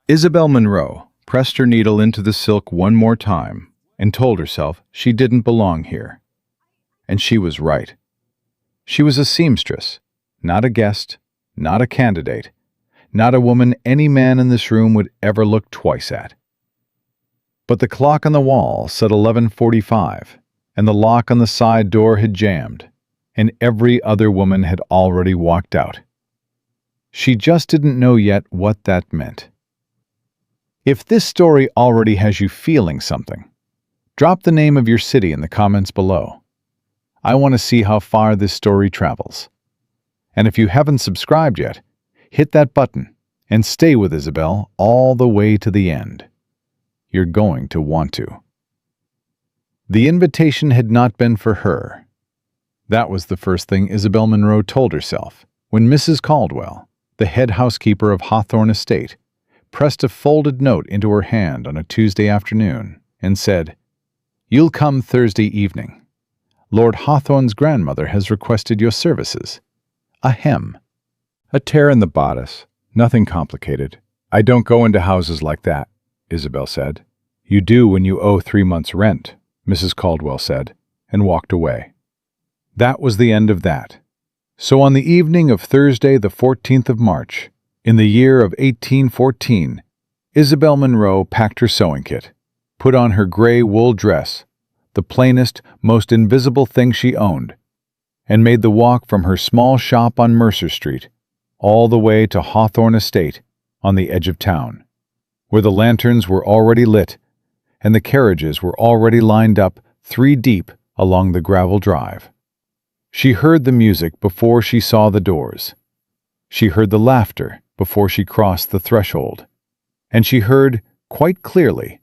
Isabelle Monroe pressed her needle into the silk one more time and told herself she didn't belong here. And she was right. She was a seamstress, not a guest, not a candidate, not a woman any man in this room would ever look twice at. But the clock on the wall said 11:45, and the lock on the side door had jammed, and every other woman had already walked out. She just didn't know yet what that meant. If this story already has you feeling something, drop the name of your city in the comments below. I want to see how far this story travels. And if you haven't subscribed yet, hit that button and stay with Isabelle all the way to the end. You're going to want to. The invitation had not been for her. That was the first thing Isabelle Monroe told herself when Mrs. Caldwell, the head housekeeper of Hawthorne Estate, pressed a folded note into her hand on a Tuesday afternoon and said, "You'll come Thursday evening. Lord Hawthorne's grandmother has requested your services. A hem." A tear in the bodice. Nothing complicated. "I don't go into houses like that," Isabelle said. "You do when you owe 3 months' rent," Mrs. Caldwell said, and walked away. That was the end of that. So on the evening of Thursday the 14th of March, in the year of 1814, Isabelle Monroe packed her sewing kit, put on her gray wool dress, the plainest, most invisible thing she owned, and made the walk from her small shop on Mercer Street all the way to Hawthorne Estate on the edge of town, where the lanterns were already lit and the carriages were already lined up 3 deep along the gravel drive. She heard the music before she saw the doors. She heard the laughter before she crossed the threshold. And she heard, quite clearly,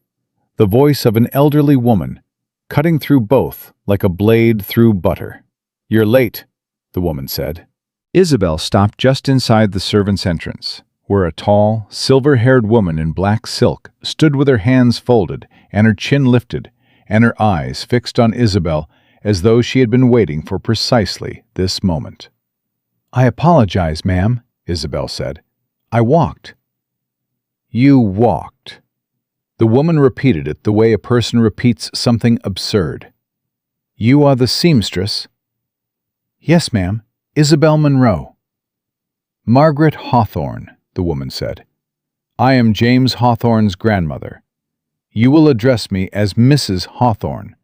the voice of an elderly woman cutting through both like a blade through butter. "You're late," the woman said. Isabelle stopped just inside the servants' entrance, where a tall, silver-haired woman in black silk stood with her hands folded and her chin lifted and her eyes fixed on Isabelle as though she had been waiting for precisely this moment. "I apologize, ma'am," Isabelle said. "I walked." "You walked." The woman repeated it the way a person repeats something absurd. "You are the seamstress?" "Yes, ma'am. Isabelle Monroe." "Margaret Hawthorne," the woman said. "I am James Hawthorne's grandmother. You will address me as Mrs. Hawthorne,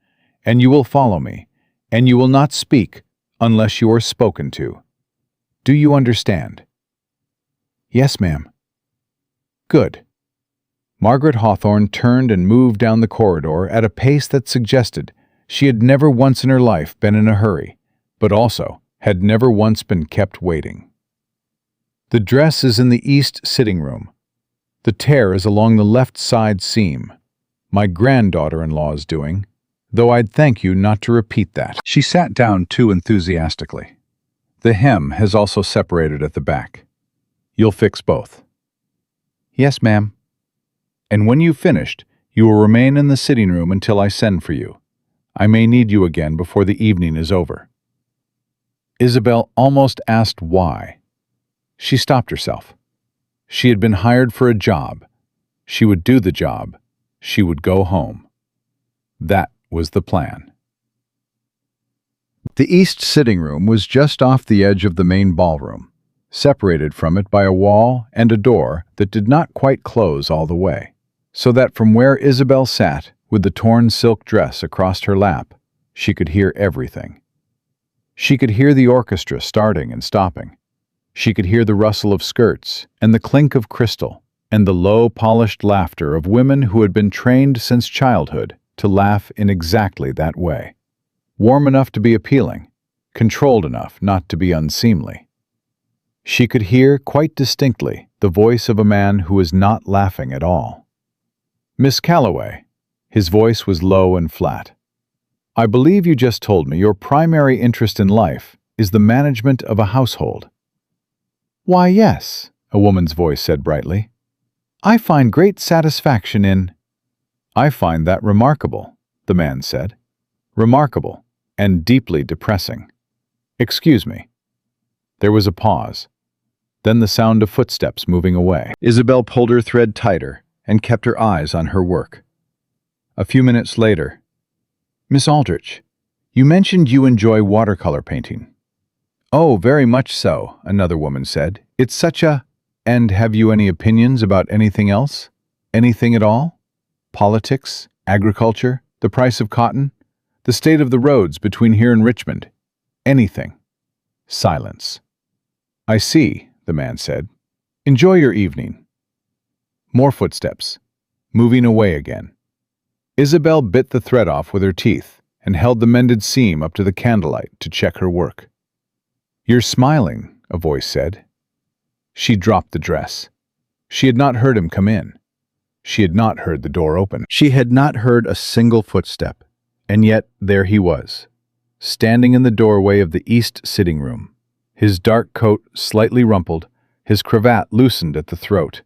and you will follow me, and you will not speak unless you are spoken to. Do you understand?" "Yes, ma'am." "Good." Margaret Hawthorne turned and moved down the corridor at a pace that suggested she had never once in her life been in a hurry, but also had never once been kept waiting. "The dress is in the east sitting room. The tear is along the left side seam. My granddaughter-in-law's doing, though I'd thank you not to repeat that." She sat down too enthusiastically. "The hem has also separated at the back. You'll fix both." "Yes, ma'am." "And when you've finished, you will remain in the sitting room until I send for you. I may need you again before the evening is over." Isabelle almost asked why. She stopped herself. She had been hired for a job. She would do the job. She would go home. That was the plan. The east sitting room was just off the edge of the main ballroom, separated from it by a wall and a door that did not quite close all the way, so that from where Isabelle sat, with the torn silk dress across her lap, she could hear everything. She could hear the orchestra starting and stopping. She could hear the rustle of skirts and the clink of crystal and the low, polished laughter of women who had been trained since childhood to laugh in exactly that way. Warm enough to be appealing, controlled enough not to be unseemly. She could hear quite distinctly the voice of a man who was not laughing at all. "Miss Calloway," his voice was low and flat. "I believe you just told me your primary interest in life is the management of a household." "Why, yes," a woman's voice said brightly. "I find great satisfaction in—" "I find that remarkable," the man said. "Remarkable and deeply depressing. Excuse me." There was a pause. Then the sound of footsteps moving away. Isabelle pulled her thread tighter and kept her eyes on her work. A few minutes later, "Miss Aldrich, you mentioned you enjoy watercolor painting." "Oh, very much so," another woman said. "It's such a—" "And have you any opinions about anything else? Anything at all? Politics, agriculture, the price of cotton, the state of the roads between here and Richmond? Anything?" Silence. "I see," the man said. "Enjoy your evening." More footsteps, moving away again. Isabelle bit the thread off with her teeth and held the mended seam up to the candlelight to check her work. "You're smiling," a voice said. She dropped the dress. She had not heard him come in. She had not heard the door open. She had not heard a single footstep, and yet there he was, standing in the doorway of the east sitting room, his dark coat slightly rumpled, his cravat loosened at the throat,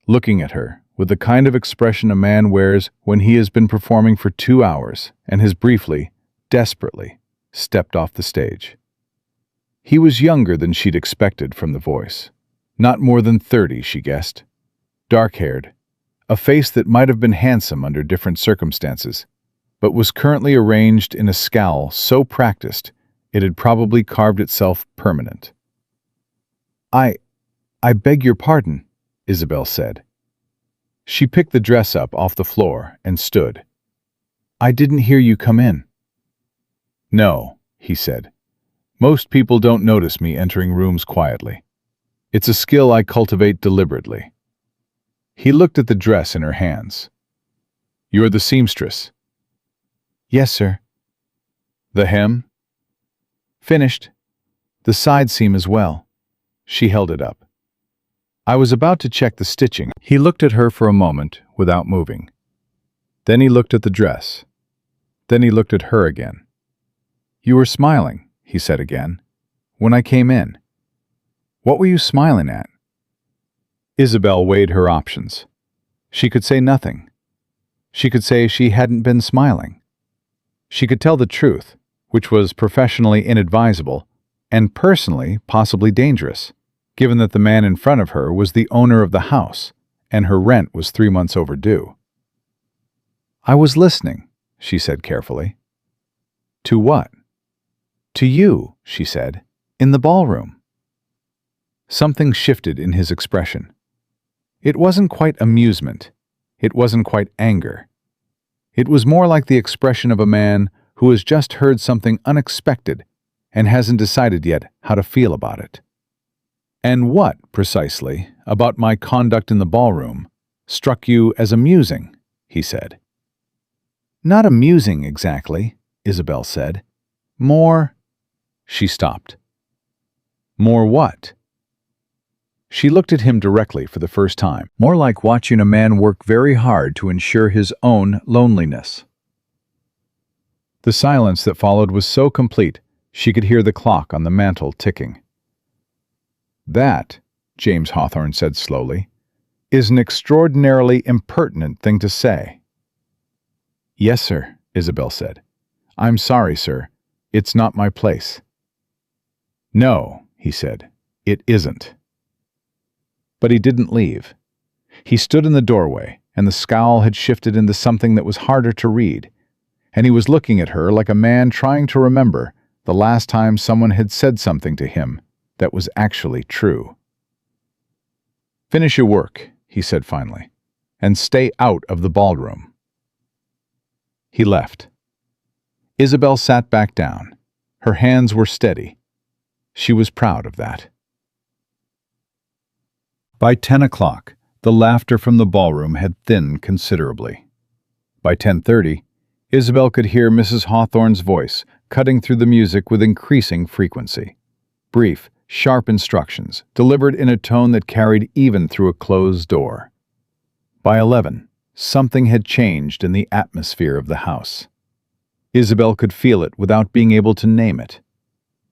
looking at her with the kind of expression a man wears when he has been performing for 2 hours and has briefly, desperately, stepped off the stage. He was younger than she'd expected from the voice. Not more than 30, she guessed. Dark-haired, a face that might have been handsome under different circumstances, but was currently arranged in a scowl so practiced it had probably carved itself permanent. I beg your pardon," Isabelle said. She picked the dress up off the floor and stood. "I didn't hear you come in." "No," he said. "Most people don't notice me entering rooms quietly. It's a skill I cultivate deliberately." He looked at the dress in her hands. "You're the seamstress?" "Yes, sir." "The hem?" "Finished. The side seam as well." She held it up. "I was about to check the stitching." He looked at her for a moment without moving. Then he looked at the dress. Then he looked at her again. "You were smiling," he said again, "when I came in. What were you smiling at?" Isabelle weighed her options. She could say nothing. She could say she hadn't been smiling. She could tell the truth, which was professionally inadvisable and personally possibly dangerous, given that the man in front of her was the owner of the house and her rent was 3 months overdue. "I was listening," she said carefully. "To what?" "To you," she said, "in the ballroom." Something shifted in his expression. It wasn't quite amusement. It wasn't quite anger. It was more like the expression of a man who has just heard something unexpected and hasn't decided yet how to feel about it. "And what, precisely, about my conduct in the ballroom struck you as amusing?" he said. "Not amusing, exactly," Isabelle said. "More—" She stopped. "More what?" She looked at him directly for the first time, more like watching a man work very hard to ensure his own loneliness. The silence that followed was so complete she could hear the clock on the mantel ticking. "That," James Hawthorne said slowly, "is an extraordinarily impertinent thing to say." "Yes, sir," Isabelle said. "I'm sorry, sir. It's not my place." "No," he said, "it isn't." But he didn't leave. He stood in the doorway, and the scowl had shifted into something that was harder to read, and he was looking at her like a man trying to remember the last time someone had said something to him that was actually true. "Finish your work," he said finally, "and stay out of the ballroom." He left. Isabelle sat back down. Her hands were steady. She was proud of that. By 10 o'clock, the laughter from the ballroom had thinned considerably. By 10:30, Isabelle could hear Mrs. Hawthorne's voice cutting through the music with increasing frequency. Brief, sharp instructions, delivered in a tone that carried even through a closed door. By 11, something had changed in the atmosphere of the house. Isabelle could feel it without being able to name it.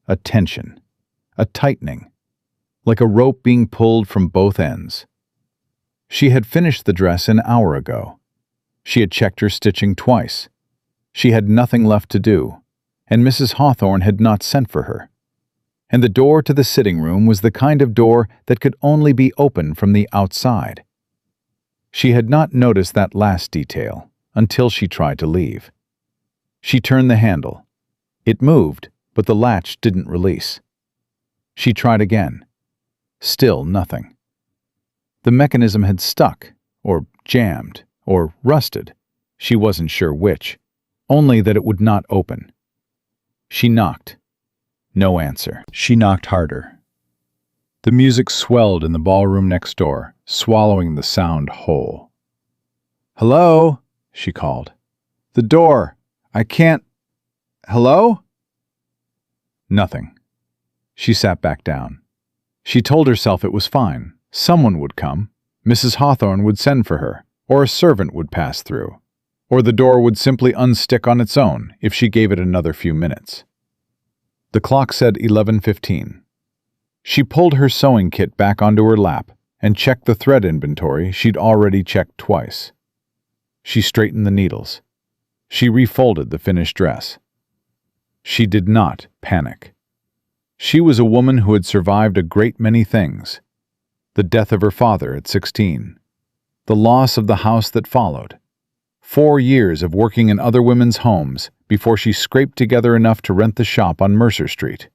A tension, a tightening, like a rope being pulled from both ends. She had finished the dress an hour ago. She had checked her stitching twice. She had nothing left to do, and Mrs. Hawthorne had not sent for her. and the door to the sitting room was the kind of door that could only be opened from the outside. She had not noticed that last detail until she tried to leave. She turned the handle. It moved, but the latch didn't release. She tried again. Still nothing. The mechanism had stuck, or jammed, or rusted. She wasn't sure which, only that it would not open. She knocked. No answer. She knocked harder. The music swelled in the ballroom next door, swallowing the sound whole. "Hello?" she called. "The door. I can't. Hello?" Nothing. She sat back down. She told herself it was fine. Someone would come. Mrs. Hawthorne would send for her, or a servant would pass through, or the door would simply unstick on its own if she gave it another few minutes. The clock said 11:15. She pulled her sewing kit back onto her lap and checked the thread inventory she'd already checked twice. She straightened the needles. She refolded the finished dress. She did not panic. She was a woman who had survived a great many things. The death of her father at 16. The loss of the house that followed. 4 years of working in other women's homes before she scraped together enough to rent the shop on Mercer Street.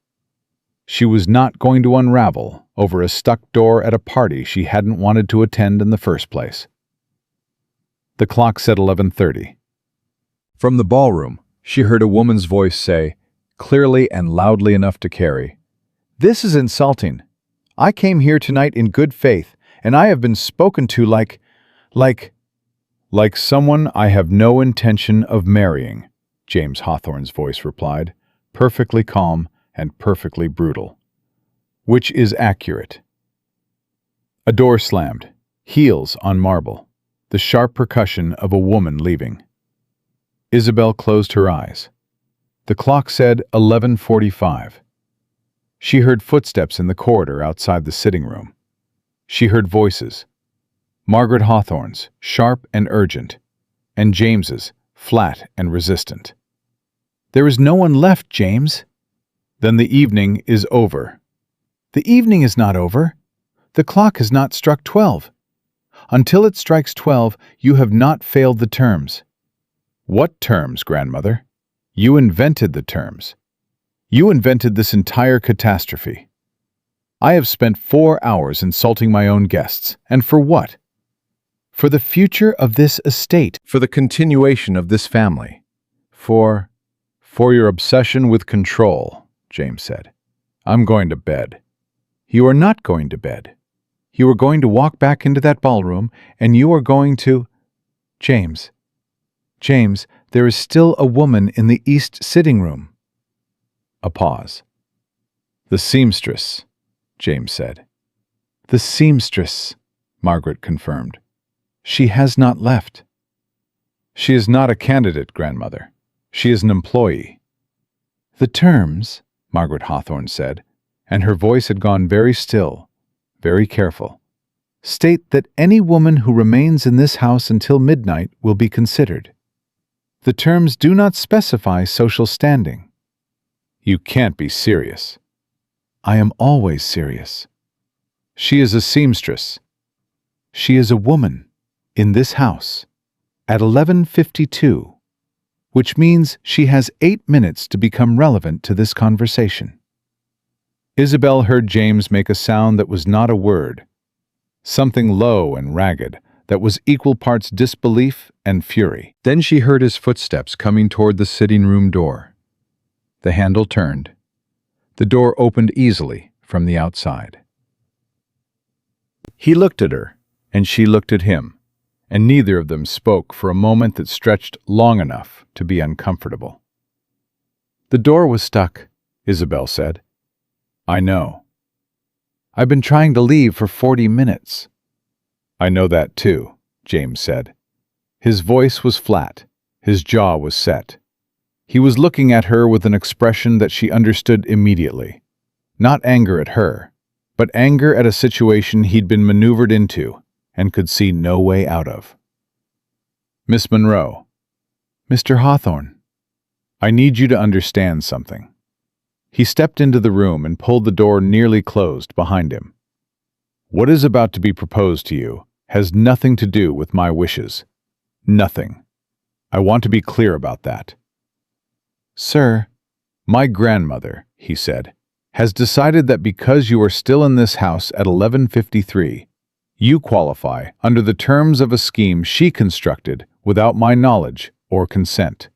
She was not going to unravel over a stuck door at a party she hadn't wanted to attend in the first place. The clock said 11:30. From the ballroom, she heard a woman's voice say, clearly and loudly enough to carry, "This is insulting. I came here tonight in good faith, and I have been spoken to like someone I have no intention of marrying," James Hawthorne's voice replied, perfectly calm and perfectly brutal. Which is accurate. A door slammed, heels on marble, the sharp percussion of a woman leaving. Isabelle closed her eyes. The clock said 11:45. She heard footsteps in the corridor outside the sitting room. She heard voices. Margaret Hawthorne's, sharp and urgent, and James's, flat and resistant. "There is no one left, James." "Then the evening is over." "The evening is not over. The clock has not struck 12. Until it strikes 12, you have not failed the terms." "What terms, grandmother? You invented the terms. You invented this entire catastrophe. I have spent 4 hours insulting my own guests, and for what? For the future of this estate, for the continuation of this family, for your obsession with control," James said. "I'm going to bed." "You are not going to bed. You are going to walk back into that ballroom, and you are going to—" James, there is still a woman in the east sitting room." A pause. "The seamstress," James said. "The seamstress," Margaret confirmed. "She has not left." "She is not a candidate, grandmother. She is an employee." "The terms," Margaret Hawthorne said, and her voice had gone very still, very careful, "state that any woman who remains in this house until midnight will be considered. The terms do not specify social standing." "You can't be serious." "I am always serious." "She is a seamstress." "She is a woman in this house at 11:52, which means she has 8 minutes to become relevant to this conversation." Isabelle heard James make a sound that was not a word, something low and ragged that was equal parts disbelief and fury. Then she heard his footsteps coming toward the sitting room door. The handle turned. The door opened easily from the outside. He looked at her, and she looked at him, and neither of them spoke for a moment that stretched long enough to be uncomfortable. "The door was stuck," Isabelle said. "I know." "I've been trying to leave for 40 minutes. "I know that too," James said. His voice was flat. His jaw was set. He was looking at her with an expression that she understood immediately. Not anger at her, but anger at a situation he'd been maneuvered into and could see no way out of. "Miss Monroe." "Mr. Hawthorne." "I need you to understand something." He stepped into the room and pulled the door nearly closed behind him. What is about to be proposed to you has nothing to do with my wishes. Nothing. I want to be clear about that. Sir, my grandmother, he said, has decided that because you are still in this house at 1153, you qualify under the terms of a scheme she constructed without my knowledge or consent.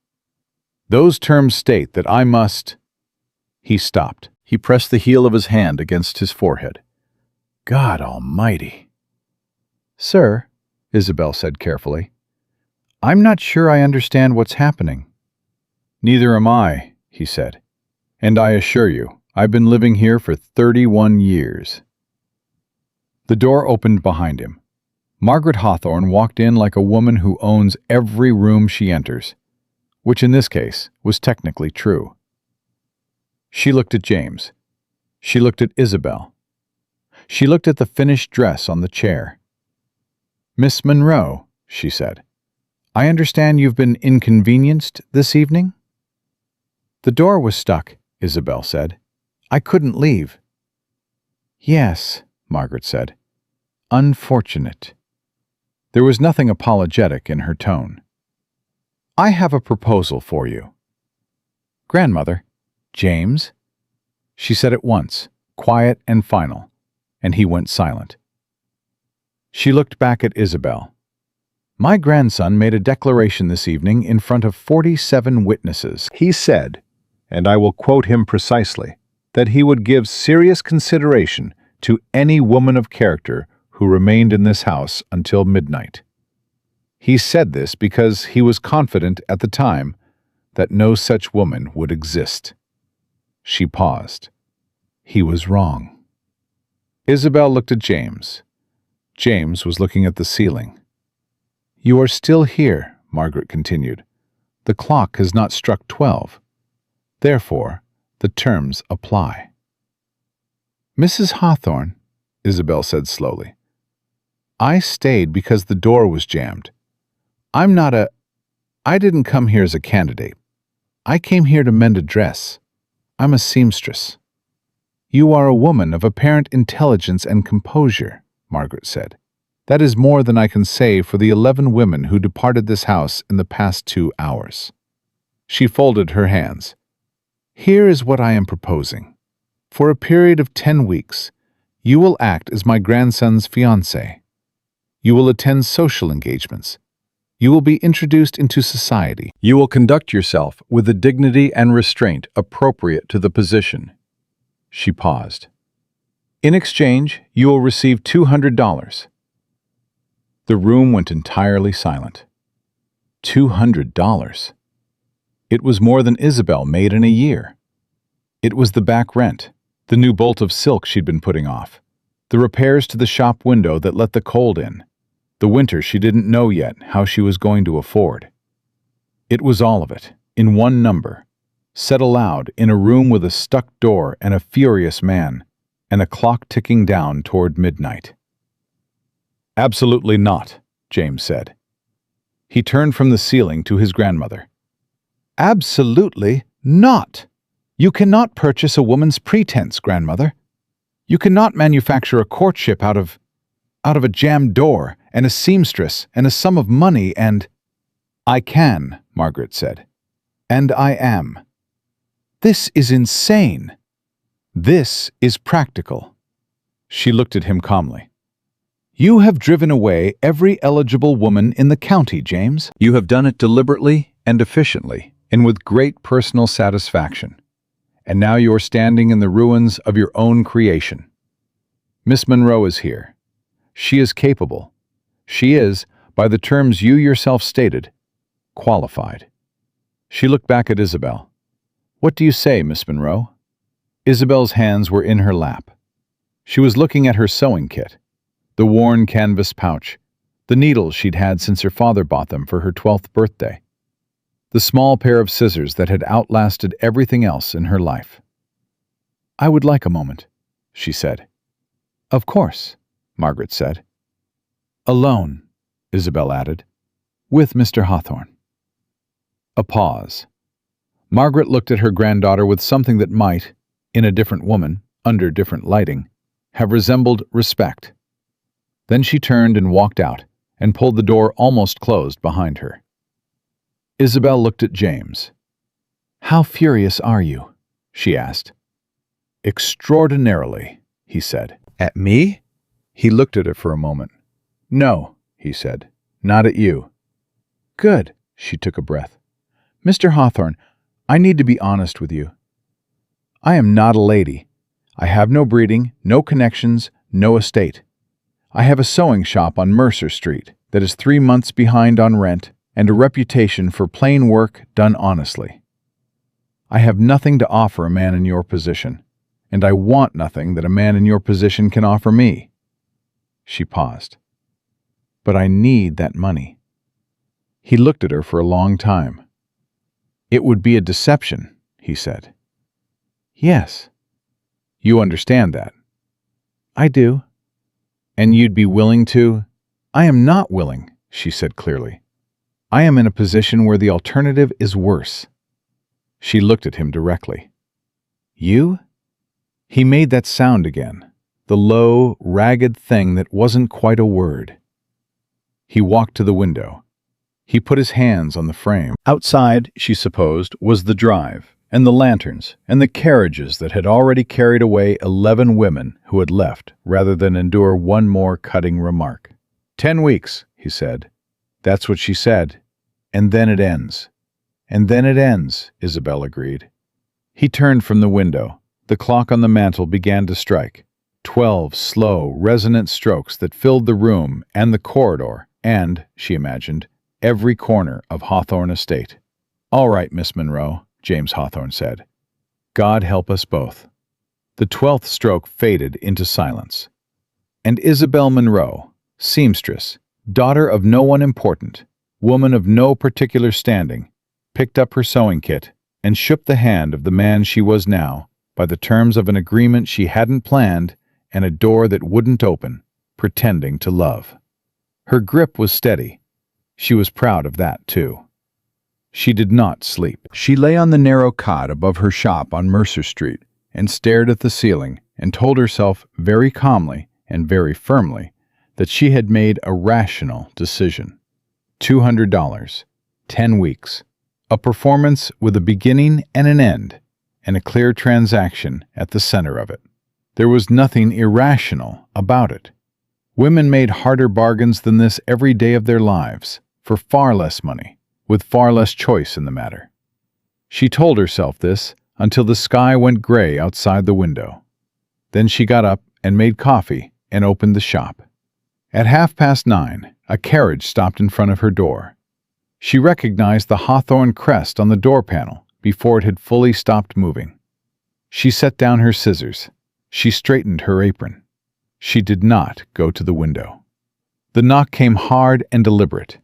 Those terms state that I must... He stopped. He pressed the heel of his hand against his forehead. God Almighty! Sir, Isabelle said carefully, I'm not sure I understand what's happening. Neither am I, he said. And I assure you, I've been living here for 31 years. The door opened behind him. Margaret Hawthorne walked in like a woman who owns every room she enters, which in this case was technically true. She looked at James. She looked at Isabelle. She looked at the finished dress on the chair. Miss Monroe, she said, I understand you've been inconvenienced this evening? The door was stuck, Isabelle said. I couldn't leave. Yes, Margaret said. Unfortunate. There was nothing apologetic in her tone. I have a proposal for you. Grandmother, James? She said it once, quiet and final, and he went silent. She looked back at Isabelle. My grandson made a declaration this evening in front of 47 witnesses. He said, and I will quote him precisely, that he would give serious consideration to any woman of character who remained in this house until midnight. He said this because he was confident at the time that no such woman would exist. She paused. He was wrong. Isabelle looked at James. James was looking at the ceiling. You are still here, Margaret continued. The clock has not struck 12. Therefore, the terms apply. Mrs. Hawthorne, Isabelle said slowly, I stayed because the door was jammed. I didn't come here as a candidate. I came here to mend a dress. I'm a seamstress. You are a woman of apparent intelligence and composure, Margaret said. That is more than I can say for the 11 women who departed this house in the past 2 hours. She folded her hands. Here is what I am proposing. For a period of 10 weeks, you will act as my grandson's fiancée. You will attend social engagements. You will be introduced into society. You will conduct yourself with the dignity and restraint appropriate to the position. She paused. In exchange, you will receive $200. The room went entirely silent. $200. It was more than Isabelle made in a year. It was the back rent, the new bolt of silk she'd been putting off, the repairs to the shop window that let the cold in, the winter she didn't know yet how she was going to afford. It was all of it, in one number, said aloud in a room with a stuck door and a furious man, and a clock ticking down toward midnight. Absolutely not, James said. He turned from the ceiling to his grandmother. Absolutely not. You cannot purchase a woman's pretense, grandmother. You cannot manufacture a courtship out of a jammed door and a seamstress and a sum of money and... I can, Margaret said. And I am. This is insane. This is practical. She looked at him calmly. You have driven away every eligible woman in the county, James. You have done it deliberately and efficiently, and with great personal satisfaction. And now you are standing in the ruins of your own creation. Miss Monroe is here. She is capable. She is, by the terms you yourself stated, qualified. She looked back at Isabelle. What do you say, Miss Monroe? Isabelle's hands were in her lap. She was looking at her sewing kit, the worn canvas pouch, the needles she'd had since her father bought them for her 12th birthday, the small pair of scissors that had outlasted everything else in her life. I would like a moment, she said. Of course, Margaret said. Alone, Isabelle added, with Mr. Hawthorne. A pause. Margaret looked at her granddaughter with something that might, in a different woman, under different lighting, have resembled respect. Then she turned and walked out, and pulled the door almost closed behind her. Isabelle looked at James. "How furious are you?" she asked. "Extraordinarily," he said. "At me?" He looked at her for a moment. "No," he said, "not at you." "Good," she took a breath. "Mr. Hawthorne, I need to be honest with you. I am not a lady. I have no breeding, no connections, no estate. I have a sewing shop on Mercer Street that is 3 months behind on rent and a reputation for plain work done honestly. I have nothing to offer a man in your position, and I want nothing that a man in your position can offer me." She paused. "But I need that money." He looked at her for a long time. "It would be a deception," he said. "Yes." "You understand that?" "I do." "And you'd be willing to—" "I am not willing," she said clearly. "I am in a position where the alternative is worse." She looked at him directly. "You?" He made that sound again, the low, ragged thing that wasn't quite a word. He walked to the window. He put his hands on the frame. Outside, she supposed, was the drive, and the lanterns, and the carriages that had already carried away 11 women who had left, rather than endure one more cutting remark. 10 weeks, he said. That's what she said. And then it ends. And then it ends, Isabelle agreed. He turned from the window. The clock on the mantel began to strike. 12 slow, resonant strokes that filled the room and the corridor and, she imagined, every corner of Hawthorne Estate. "All right, Miss Monroe," James Hawthorne said. "God help us both." The 12th stroke faded into silence. And Isabelle Monroe, seamstress, daughter of no one important, woman of no particular standing, picked up her sewing kit and shook the hand of the man she was now, by the terms of an agreement she hadn't planned and a door that wouldn't open, pretending to love. Her grip was steady. She was proud of that, too. She did not sleep. She lay on the narrow cot above her shop on Mercer Street and stared at the ceiling and told herself very calmly and very firmly that she had made a rational decision. $200, 10 weeks, a performance with a beginning and an end, and a clear transaction at the center of it. There was nothing irrational about it. Women made harder bargains than this every day of their lives, for far less money, with far less choice in the matter. She told herself this until the sky went gray outside the window. Then she got up and made coffee and opened the shop. At 9:30, a carriage stopped in front of her door. She recognized the Hawthorne crest on the door panel before it had fully stopped moving. She set down her scissors. She straightened her apron. She did not go to the window. The knock came hard and deliberate.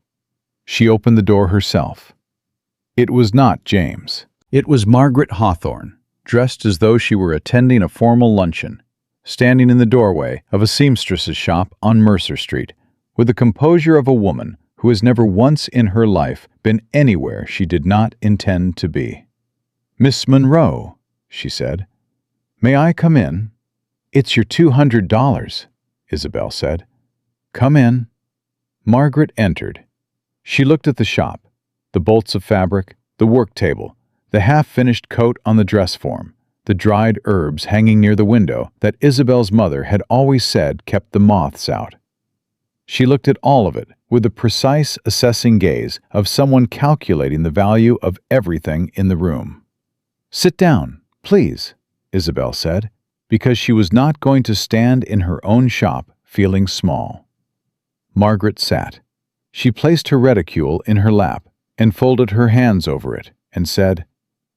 She opened the door herself. It was not James. It was Margaret Hawthorne, dressed as though she were attending a formal luncheon, standing in the doorway of a seamstress's shop on Mercer Street, with the composure of a woman who has never once in her life been anywhere she did not intend to be. "Miss Monroe," she said, "may I come in?" "It's your $200, Isabelle said. "Come in." Margaret entered. She looked at the shop, the bolts of fabric, the work table, the half-finished coat on the dress form, the dried herbs hanging near the window that Isabelle's mother had always said kept the moths out. She looked at all of it with the precise, assessing gaze of someone calculating the value of everything in the room. "Sit down, please," Isabelle said, because she was not going to stand in her own shop feeling small. Margaret sat. She placed her reticule in her lap and folded her hands over it and said,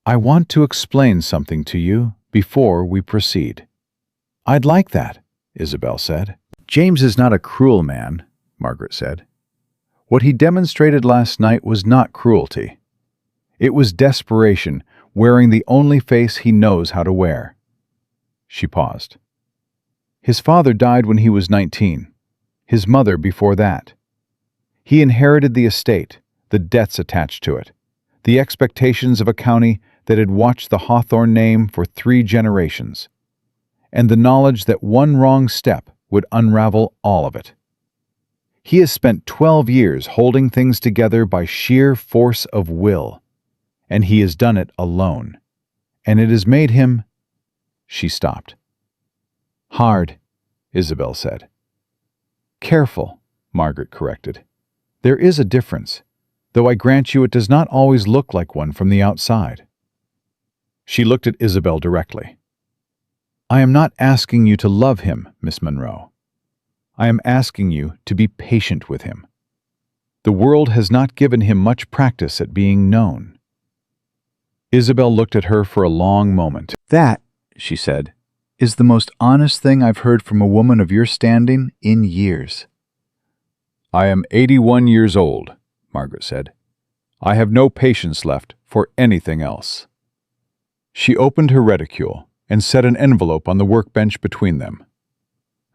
"I want to explain something to you before we proceed." "I'd like that," Isabelle said. "James is not a cruel man," Margaret said. "What he demonstrated last night was not cruelty. It was desperation, wearing the only face he knows how to wear." She paused. "His father died when he was 19. His mother before that. He inherited the estate, the debts attached to it, the expectations of a county that had watched the Hawthorne name for 3 generations, and the knowledge that one wrong step would unravel all of it. He has spent 12 years holding things together by sheer force of will, and he has done it alone. And it has made him... She stopped. Hard, Isabelle said. Careful, Margaret corrected. There is a difference, though I grant you it does not always look like one from the outside. She looked at Isabelle directly. I am not asking you to love him, Miss Monroe. I am asking you to be patient with him. The world has not given him much practice at being known. Isabelle looked at her for a long moment. That, she said, is the most honest thing I've heard from a woman of your standing in years. I am 81 years old, Margaret said. I have no patience left for anything else. She opened her reticule and set an envelope on the workbench between them.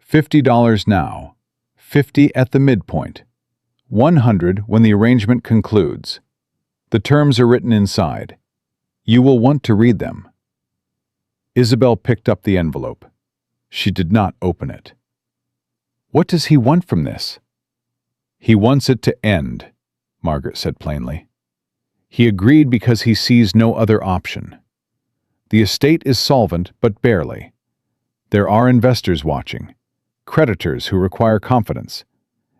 $50 now, 50 at the midpoint, 100 when the arrangement concludes. The terms are written inside. You will want to read them. Isabelle picked up the envelope. She did not open it. What does he want from this? He wants it to end, Margaret said plainly. He agreed because he sees no other option. The estate is solvent, but barely. There are investors watching, creditors who require confidence,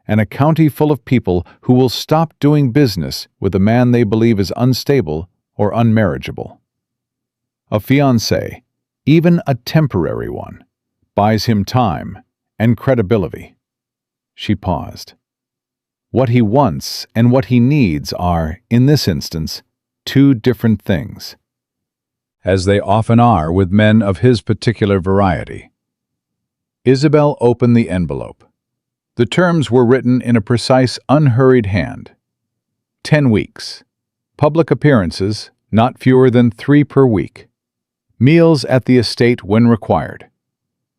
and a county full of people who will stop doing business with a man they believe is unstable or unmarriageable. A fiancé, even a temporary one, buys him time and credibility. She paused. What he wants and what he needs are, in this instance, 2 different things, as they often are with men of his particular variety. Isabelle opened the envelope. The terms were written in a precise, unhurried hand. 10 weeks. Public appearances, not fewer than 3 per week. Meals at the estate when required.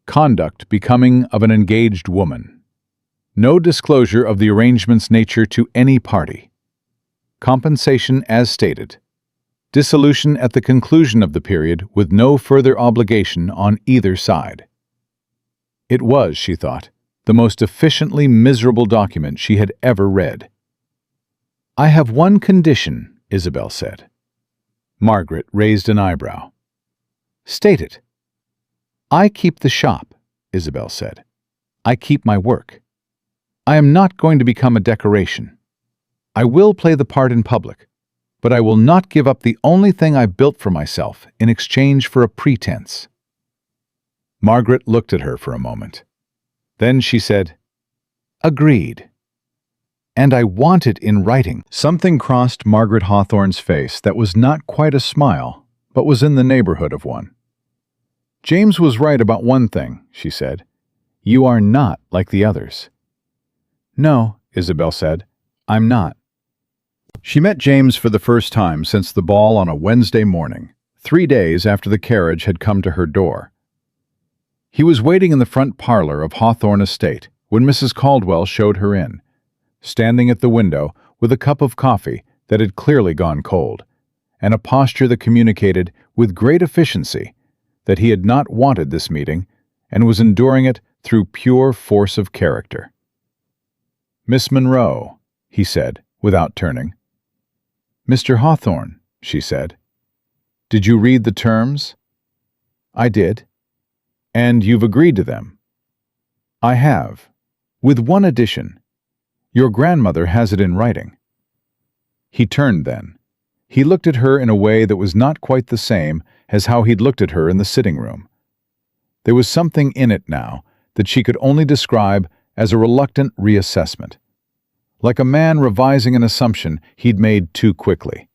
Conduct becoming of an engaged woman. No disclosure of the arrangement's nature to any party. Compensation as stated. Dissolution at the conclusion of the period with no further obligation on either side. It was, she thought, the most efficiently miserable document she had ever read. I have one condition, Isabelle said. Margaret raised an eyebrow. State it. I keep the shop, Isabelle said. I keep my work. I am not going to become a decoration. I will play the part in public, but I will not give up the only thing I've built for myself in exchange for a pretense. Margaret looked at her for a moment. Then she said, Agreed. And I want it in writing. Something crossed Margaret Hawthorne's face that was not quite a smile, but was in the neighborhood of one. James was right about one thing, she said. You are not like the others. No, Isabelle said, I'm not. She met James for the first time since the ball on a Wednesday morning, 3 days after the carriage had come to her door. He was waiting in the front parlor of Hawthorne Estate when Mrs. Caldwell showed her in, standing at the window with a cup of coffee that had clearly gone cold, and a posture that communicated with great efficiency that he had not wanted this meeting and was enduring it through pure force of character. Miss Monroe, he said, without turning. Mr. Hawthorne, she said. Did you read the terms? I did. And you've agreed to them? I have, with one addition. Your grandmother has it in writing. He turned then. He looked at her in a way that was not quite the same as how he'd looked at her in the sitting room. There was something in it now that she could only describe as a reluctant reassessment, like a man revising an assumption he'd made too quickly.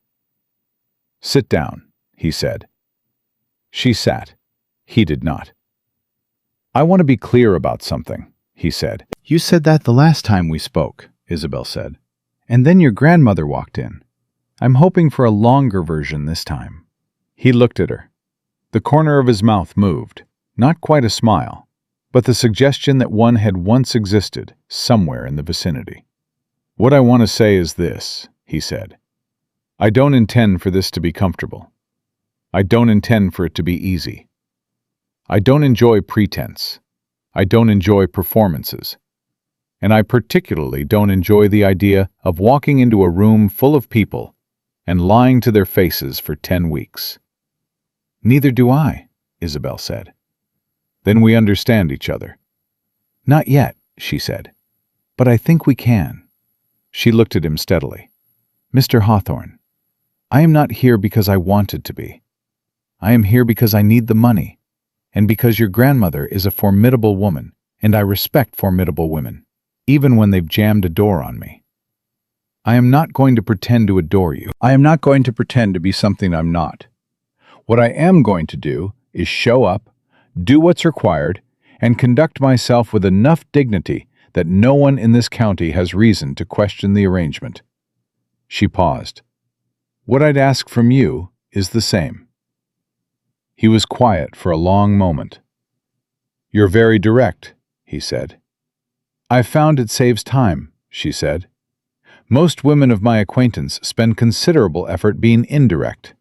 Sit down, he said. She sat. He did not. I want to be clear about something, he said. You said that the last time we spoke, Isabelle said, and then your grandmother walked in. I'm hoping for a longer version this time. He looked at her. The corner of his mouth moved, not quite a smile, but the suggestion that one had once existed somewhere in the vicinity. What I want to say is this, he said. I don't intend for this to be comfortable. I don't intend for it to be easy. I don't enjoy pretense. I don't enjoy performances. And I particularly don't enjoy the idea of walking into a room full of people and lying to their faces for 10 weeks. Neither do I, Isabelle said. Then we understand each other. Not yet, she said. But I think we can. She looked at him steadily. Mr. Hawthorne, I am not here because I wanted to be. I am here because I need the money, and because your grandmother is a formidable woman, and I respect formidable women, even when they've jammed a door on me. I am not going to pretend to adore you. I am not going to pretend to be something I'm not. What I am going to do is show up, do what's required, and conduct myself with enough dignity that no one in this county has reason to question the arrangement. She paused. What I'd ask from you is the same. He was quiet for a long moment. You're very direct, he said. I've found it saves time, she said. Most women of my acquaintance spend considerable effort being indirect.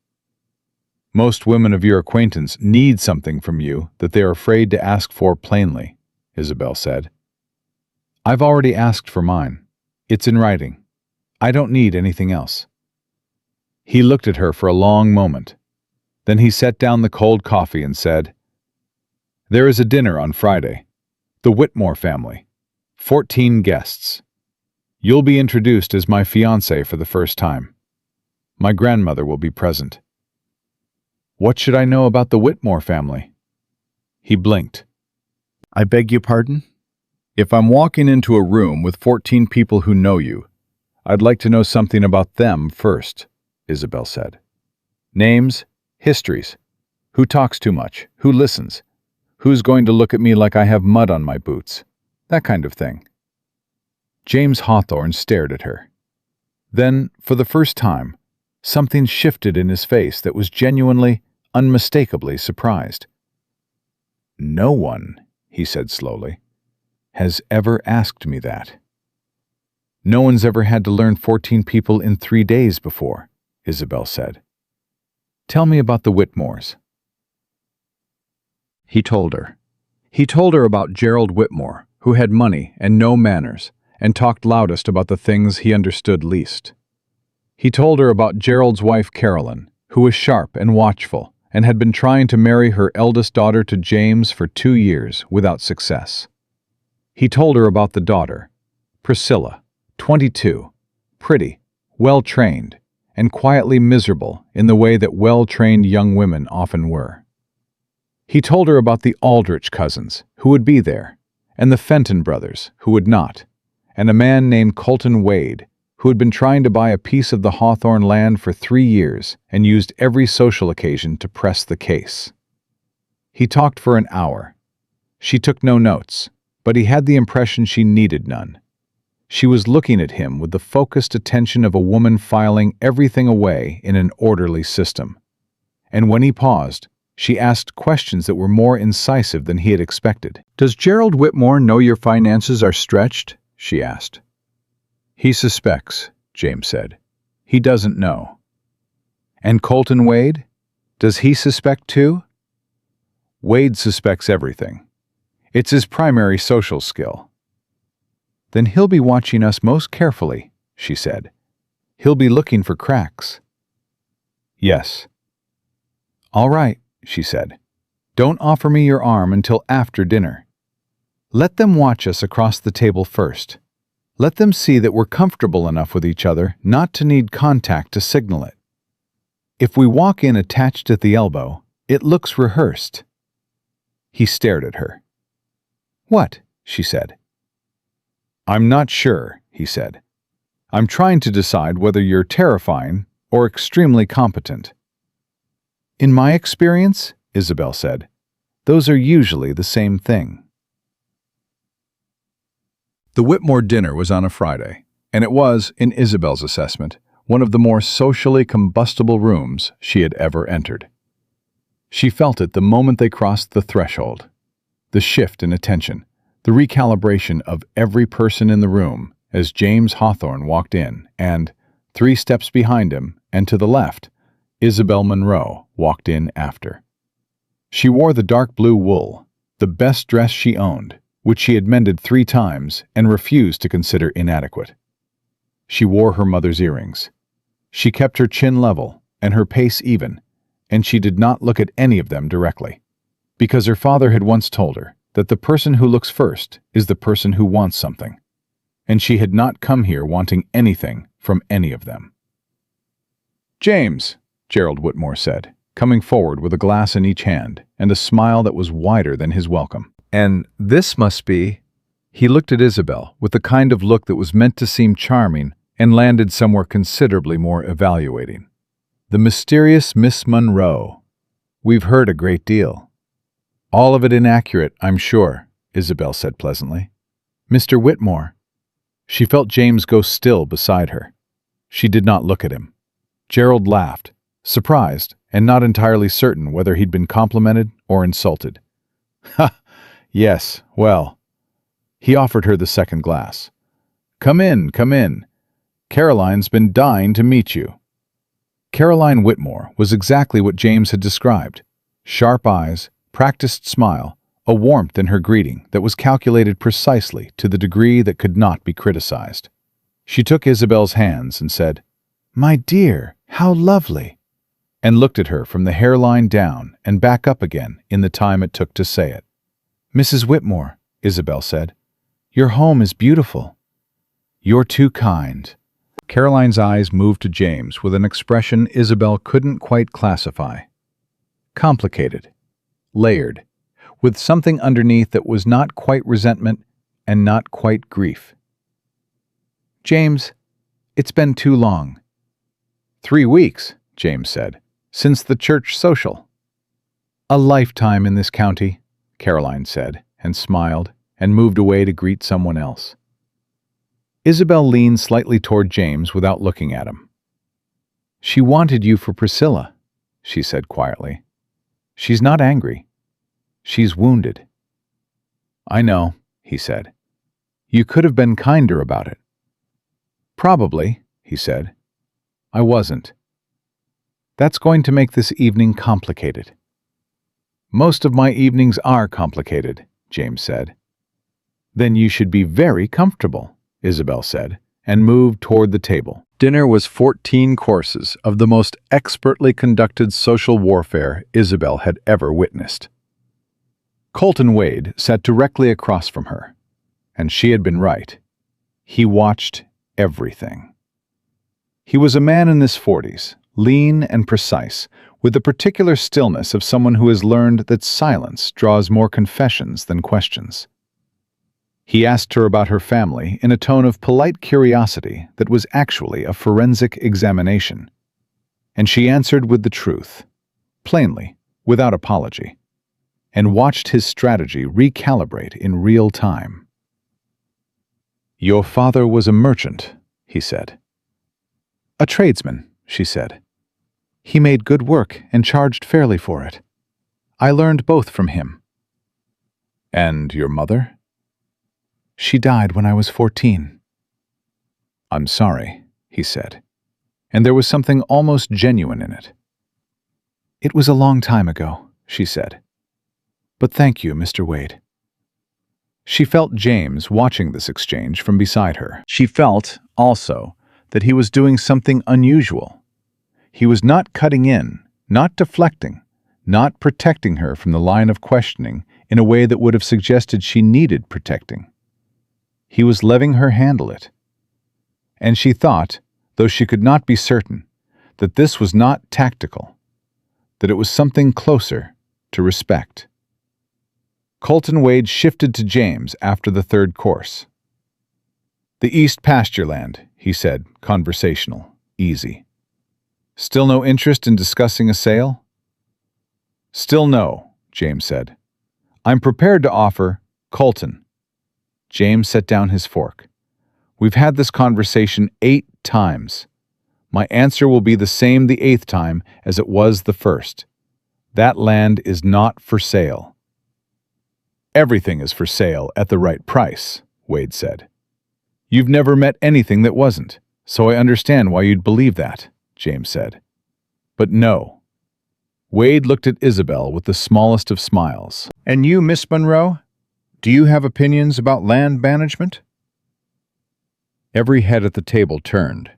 Most women of your acquaintance need something from you that they are afraid to ask for plainly, Isabelle said. I've already asked for mine. It's in writing. I don't need anything else. He looked at her for a long moment. Then he set down the cold coffee and said, There is a dinner on Friday. The Whitmore family. 14 guests. You'll be introduced as my fiancé for the first time. My grandmother will be present. What should I know about the Whitmore family? He blinked. I beg your pardon? If I'm walking into a room with 14 people who know you, I'd like to know something about them first, Isabelle said. Names, histories, who talks too much, who listens, who's going to look at me like I have mud on my boots, that kind of thing. James Hawthorne stared at her. Then, for the first time, something shifted in his face that was genuinely, unmistakably surprised. No one, he said slowly, has ever asked me that. No one's ever had to learn 14 people in 3 days before, Isabelle said. Tell me about the Whitmores. He told her. He told her about Gerald Whitmore, who had money and no manners, and talked loudest about the things he understood least. He told her about Gerald's wife Carolyn, who was sharp and watchful, and had been trying to marry her eldest daughter to James for 2 years without success. He told her about the daughter, Priscilla, 22, pretty, well-trained, and quietly miserable in the way that well-trained young women often were. He told her about the Aldrich cousins, who would be there, and the Fenton brothers, who would not, and a man named Colton Wade, who had been trying to buy a piece of the Hawthorne land for 3 years and used every social occasion to press the case. He talked for an hour. She took no notes, but he had the impression she needed none. She was looking at him with the focused attention of a woman filing everything away in an orderly system. And when he paused, she asked questions that were more incisive than he had expected. Does Gerald Whitmore know your finances are stretched? She asked. He suspects, James said. He doesn't know. And Colton Wade? Does he suspect too? Wade suspects everything. It's his primary social skill. Then he'll be watching us most carefully, she said. He'll be looking for cracks. Yes. All right, she said. Don't offer me your arm until after dinner. Let them watch us across the table first. Let them see that we're comfortable enough with each other not to need contact to signal it. If we walk in attached at the elbow, it looks rehearsed. He stared at her. What? She said. I'm not sure, he said. I'm trying to decide whether you're terrifying or extremely competent. In my experience, Isabelle said, those are usually the same thing. The Whitmore dinner was on a Friday, and it was, in Isabelle's assessment, one of the more socially combustible rooms she had ever entered. She felt it the moment they crossed the threshold. The shift in attention, the recalibration of every person in the room as James Hawthorne walked in and, 3 steps behind him and to the left, Isabelle Monroe walked in after. She wore the dark blue wool, the best dress she owned, which she had mended 3 times and refused to consider inadequate. She wore her mother's earrings. She kept her chin level and her pace even, and she did not look at any of them directly, because her father had once told her that the person who looks first is the person who wants something, and she had not come here wanting anything from any of them. "James," Gerald Whitmore said, coming forward with a glass in each hand and a smile that was wider than his welcome. "And this must be—" He looked at Isabelle with the kind of look that was meant to seem charming and landed somewhere considerably more evaluating. "The mysterious Miss Monroe. We've heard a great deal." "All of it inaccurate, I'm sure," Isabelle said pleasantly. "Mr. Whitmore." She felt James go still beside her. She did not look at him. Gerald laughed, surprised and not entirely certain whether he'd been complimented or insulted. "Ha! Yes, well." He offered her the second glass. Come in, come in. Caroline's been dying to meet you." Caroline Whitmore was exactly what James had described. Sharp eyes, practiced smile, a warmth in her greeting that was calculated precisely to the degree that could not be criticized. She took Isabelle's hands and said, "My dear, how lovely," and looked at her from the hairline down and back up again in the time it took to say it. "Mrs. Whitmore," Isabelle said, "your home is beautiful." "You're too kind." Caroline's eyes moved to James with an expression Isabelle couldn't quite classify. Complicated, layered, with something underneath that was not quite resentment and not quite grief. "James, it's been too long." 3 weeks, James said, "since the church social." "A lifetime in this county," Caroline said, and smiled, and moved away to greet someone else. Isabelle leaned slightly toward James without looking at him. "She wanted you for Priscilla," she said quietly. "She's not angry. She's wounded." "I know," he said. "You could have been kinder about it." "Probably," he said. "I wasn't." "That's going to make this evening complicated." "Most of my evenings are complicated," James said. "Then you should be very comfortable," Isabelle said, and moved toward the table. Dinner was 14 courses of the most expertly conducted social warfare Isabelle had ever witnessed. Colton Wade sat directly across from her, and she had been right. He watched everything. He was a man in his 40s, lean and precise, with the particular stillness of someone who has learned that silence draws more confessions than questions. He asked her about her family in a tone of polite curiosity that was actually a forensic examination. And she answered with the truth, plainly, without apology, and watched his strategy recalibrate in real time. "Your father was a merchant," he said. "A tradesman," she said. "He made good work and charged fairly for it. I learned both from him." "And your mother?" "She died when I was 14. "I'm sorry," he said, and there was something almost genuine in it. "It was a long time ago," she said. "But thank you, Mr. Wade." She felt James watching this exchange from beside her. She felt, also, that he was doing something unusual. He was not cutting in, not deflecting, not protecting her from the line of questioning in a way that would have suggested she needed protecting. He was letting her handle it. And she thought, though she could not be certain, that this was not tactical, that it was something closer to respect. Colton Wade shifted to James after the third course. "The East Pastureland," he said, conversational, easy. "Still no interest in discussing a sale?" "Still no," James said. "I'm prepared to offer Colton." James set down his fork. "We've had this conversation 8 times. My answer will be the same the 8th time as it was the first. That land is not for sale." "Everything is for sale at the right price," Wade said. "You've never met anything that wasn't, so I understand why you'd believe that," James said. But no. Wade looked at Isabelle with the smallest of smiles. "And you, Miss Monroe? Do you have opinions about land management?" Every head at the table turned.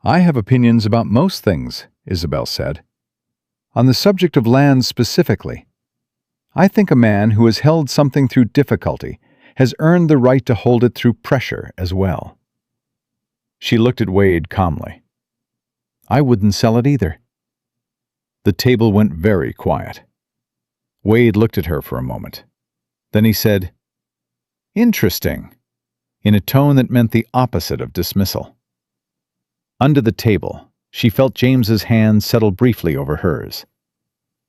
"I have opinions about most things," Isabelle said. "On the subject of land specifically, I think a man who has held something through difficulty has earned the right to hold it through pressure as well." She looked at Wade calmly. "I wouldn't sell it either." The table went very quiet. Wade looked at her for a moment. Then he said, "Interesting," in a tone that meant the opposite of dismissal. Under the table, she felt James's hand settle briefly over hers.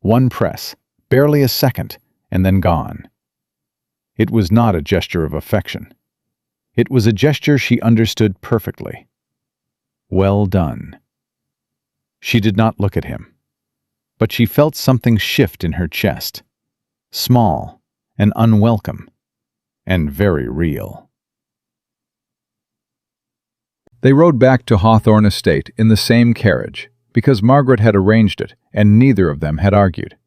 One press, barely a second, and then gone. It was not a gesture of affection. It was a gesture she understood perfectly. Well done. She did not look at him, but she felt something shift in her chest, small and unwelcome, and very real. They rode back to Hawthorne Estate in the same carriage, because Margaret had arranged it, and neither of them had argued.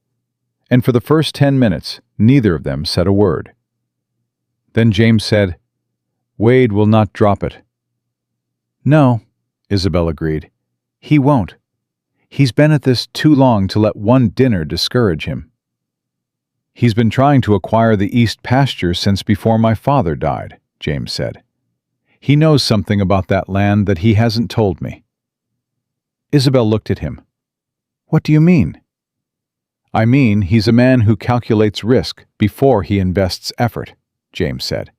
And for the first 10 minutes, neither of them said a word. Then James said, "Wade will not drop it." "No," Isabelle agreed. "He won't. He's been at this too long to let one dinner discourage him." "He's been trying to acquire the East pasture since before my father died," James said. "He knows something about that land that he hasn't told me." Isabelle looked at him. "What do you mean?" "I mean he's a man who calculates risk before he invests effort," James said.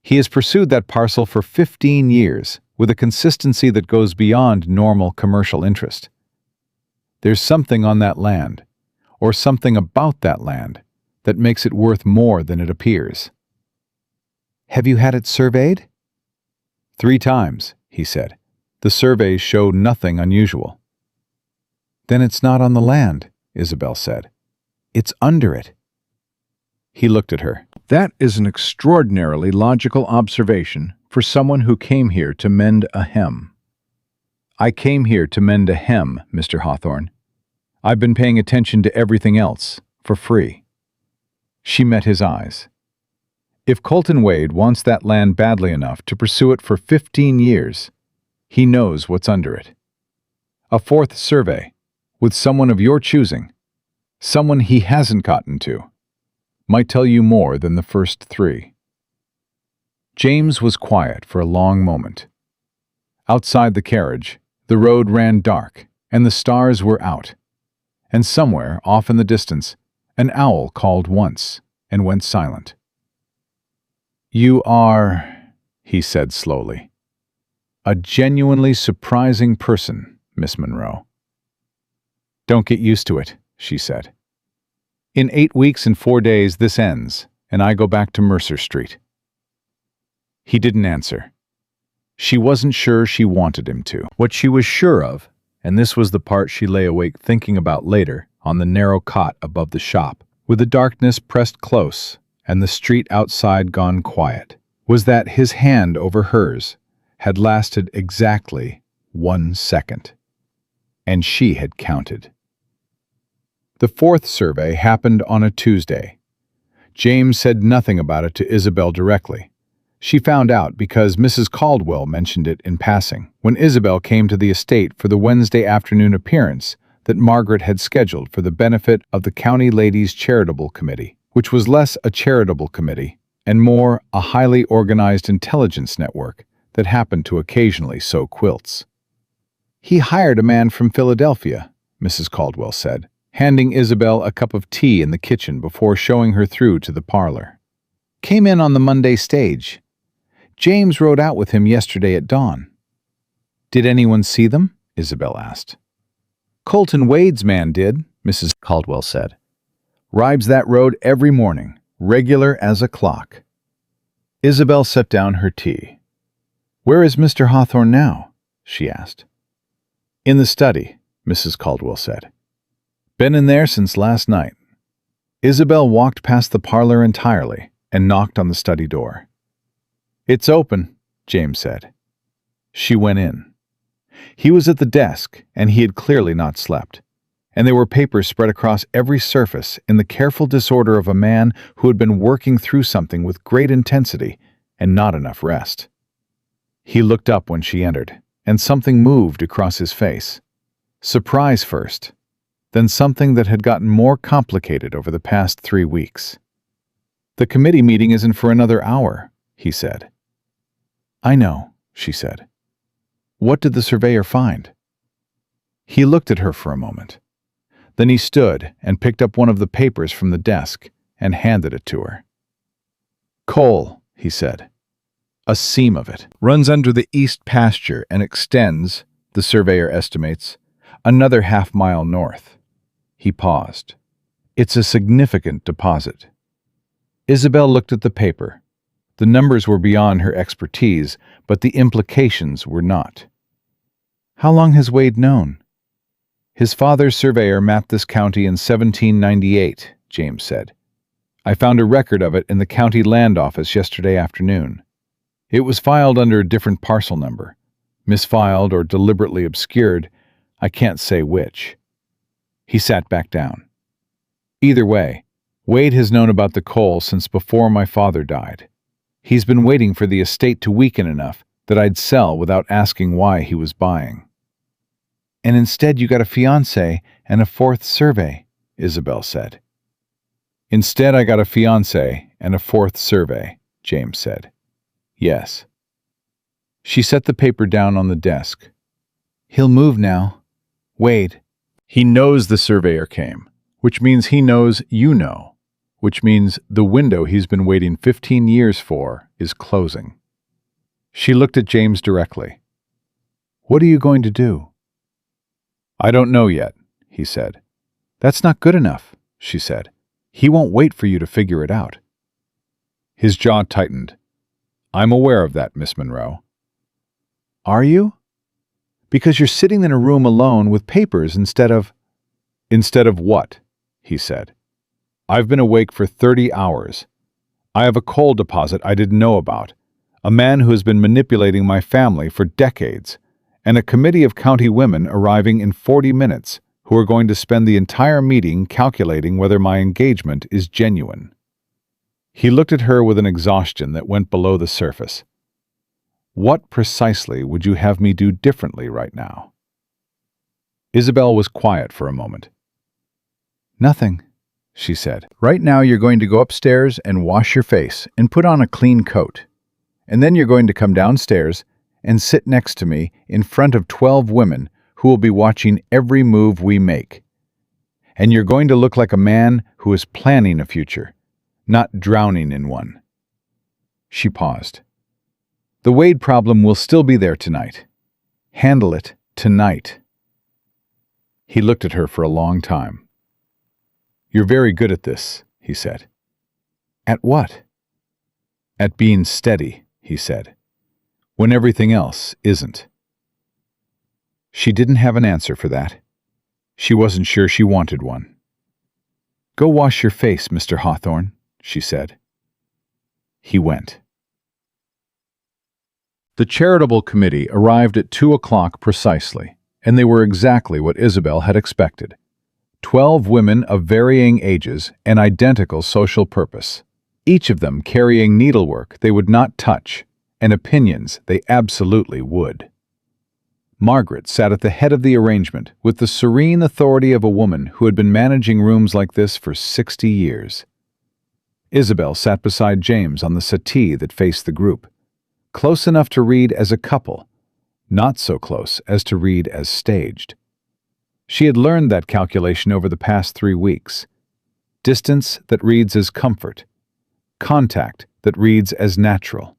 "He has pursued that parcel for 15 years with a consistency that goes beyond normal commercial interest. There's something on that land, or something about that land, that makes it worth more than it appears." "Have you had it surveyed?" "3 times," he said. "The surveys show nothing unusual." "Then it's not on the land," Isabelle said. "It's under it." He looked at her. "That is an extraordinarily logical observation for someone who came here to mend a hem." "I came here to mend a hem, Mr. Hawthorne. I've been paying attention to everything else, for free." She met his eyes. If Colton Wade wants that land badly enough to pursue it for 15 years, he knows what's under it. A 4th survey, with someone of your choosing, someone he hasn't gotten to, might tell you more than the first 3. James was quiet for a long moment. Outside the carriage, the road ran dark, and the stars were out. And somewhere, off in the distance, an owl called once and went silent. "You are," he said slowly, "a genuinely surprising person, Miss Monroe." "Don't get used to it," she said. "In 8 weeks and 4 days this ends, and I go back to Mercer Street." He didn't answer. She wasn't sure she wanted him to. What she was sure of, and this was the part she lay awake thinking about later, on the narrow cot above the shop, with the darkness pressed close and the street outside gone quiet, was that his hand over hers had lasted exactly 1 second. And she had counted. The 4th survey happened on a Tuesday. James said nothing about it to Isabelle directly. She found out because Mrs. Caldwell mentioned it in passing when Isabelle came to the estate for the Wednesday afternoon appearance that Margaret had scheduled for the benefit of the County Ladies' Charitable Committee, which was less a charitable committee and more a highly organized intelligence network that happened to occasionally sew quilts. "He hired a man from Philadelphia," Mrs. Caldwell said, handing Isabelle a cup of tea in the kitchen before showing her through to the parlor. "Came in on the Monday stage. James rode out with him yesterday at dawn." "Did anyone see them?" Isabelle asked. "Colton Wade's man did," Mrs. Caldwell said. "Rides that road every morning, regular as a clock." Isabelle set down her tea. "Where is Mr. Hawthorne now?" she asked. "In the study," Mrs. Caldwell said. "Been in there since last night." Isabelle walked past the parlor entirely and knocked on the study door. "It's open," James said. She went in. He was at the desk, and he had clearly not slept. And there were papers spread across every surface in the careful disorder of a man who had been working through something with great intensity and not enough rest. He looked up when she entered, and something moved across his face. Surprise first, then something that had gotten more complicated over the past 3 weeks. "The committee meeting isn't for another hour," he said. "I know," she said. "What did the surveyor find?" He looked at her for a moment. Then he stood and picked up one of the papers from the desk and handed it to her. "Coal," he said. "A seam of it runs under the east pasture and extends, the surveyor estimates, another half-mile north." He paused. "It's a significant deposit." Isabelle looked at the paper. The numbers were beyond her expertise, but the implications were not. "How long has Wade known?" "His father's surveyor mapped this county in 1798, James said. "I found a record of it in the county land office yesterday afternoon. It was filed under a different parcel number. Misfiled or deliberately obscured, I can't say which." He sat back down. "Either way, Wade has known about the coal since before my father died. He's been waiting for the estate to weaken enough that I'd sell without asking why he was buying." "And instead you got a fiancé and a fourth survey," Isabelle said. "Instead I got a fiancé and a fourth survey," James said. "Yes." She set the paper down on the desk. "He'll move now. Wade." "He knows the surveyor came, which means he knows you know, which means the window he's been waiting 15 years for is closing." She looked at James directly. "What are you going to do?" "I don't know yet," he said. "That's not good enough," she said. "He won't wait for you to figure it out." His jaw tightened. "I'm aware of that, Miss Monroe." "Are you? Because you're sitting in a room alone with papers instead of—" "Instead of what?" he said. "I've been awake for 30 hours. I have a coal deposit I didn't know about, a man who has been manipulating my family for decades, and a committee of county women arriving in 40 minutes who are going to spend the entire meeting calculating whether my engagement is genuine." He looked at her with an exhaustion that went below the surface. "What precisely would you have me do differently right now?" Isabelle was quiet for a moment. "Nothing," she said. "Right now you're going to go upstairs and wash your face and put on a clean coat. And then you're going to come downstairs and sit next to me in front of 12 women who will be watching every move we make. And you're going to look like a man who is planning a future, not drowning in one." She paused. "The Wade problem will still be there tonight. Handle it tonight." He looked at her for a long time. "You're very good at this," he said. "At what?" "At being steady," he said, "when everything else isn't." She didn't have an answer for that. She wasn't sure she wanted one. "Go wash your face, Mr. Hawthorne," she said. He went. The charitable committee arrived at 2 o'clock precisely, and they were exactly what Isabelle had expected. 12 women of varying ages and identical social purpose, each of them carrying needlework they would not touch and opinions they absolutely would. Margaret sat at the head of the arrangement with the serene authority of a woman who had been managing rooms like this for 60 years. Isabelle sat beside James on the settee that faced the group, close enough to read as a couple, not so close as to read as staged. She had learned that calculation over the past 3 weeks. Distance that reads as comfort. Contact that reads as natural.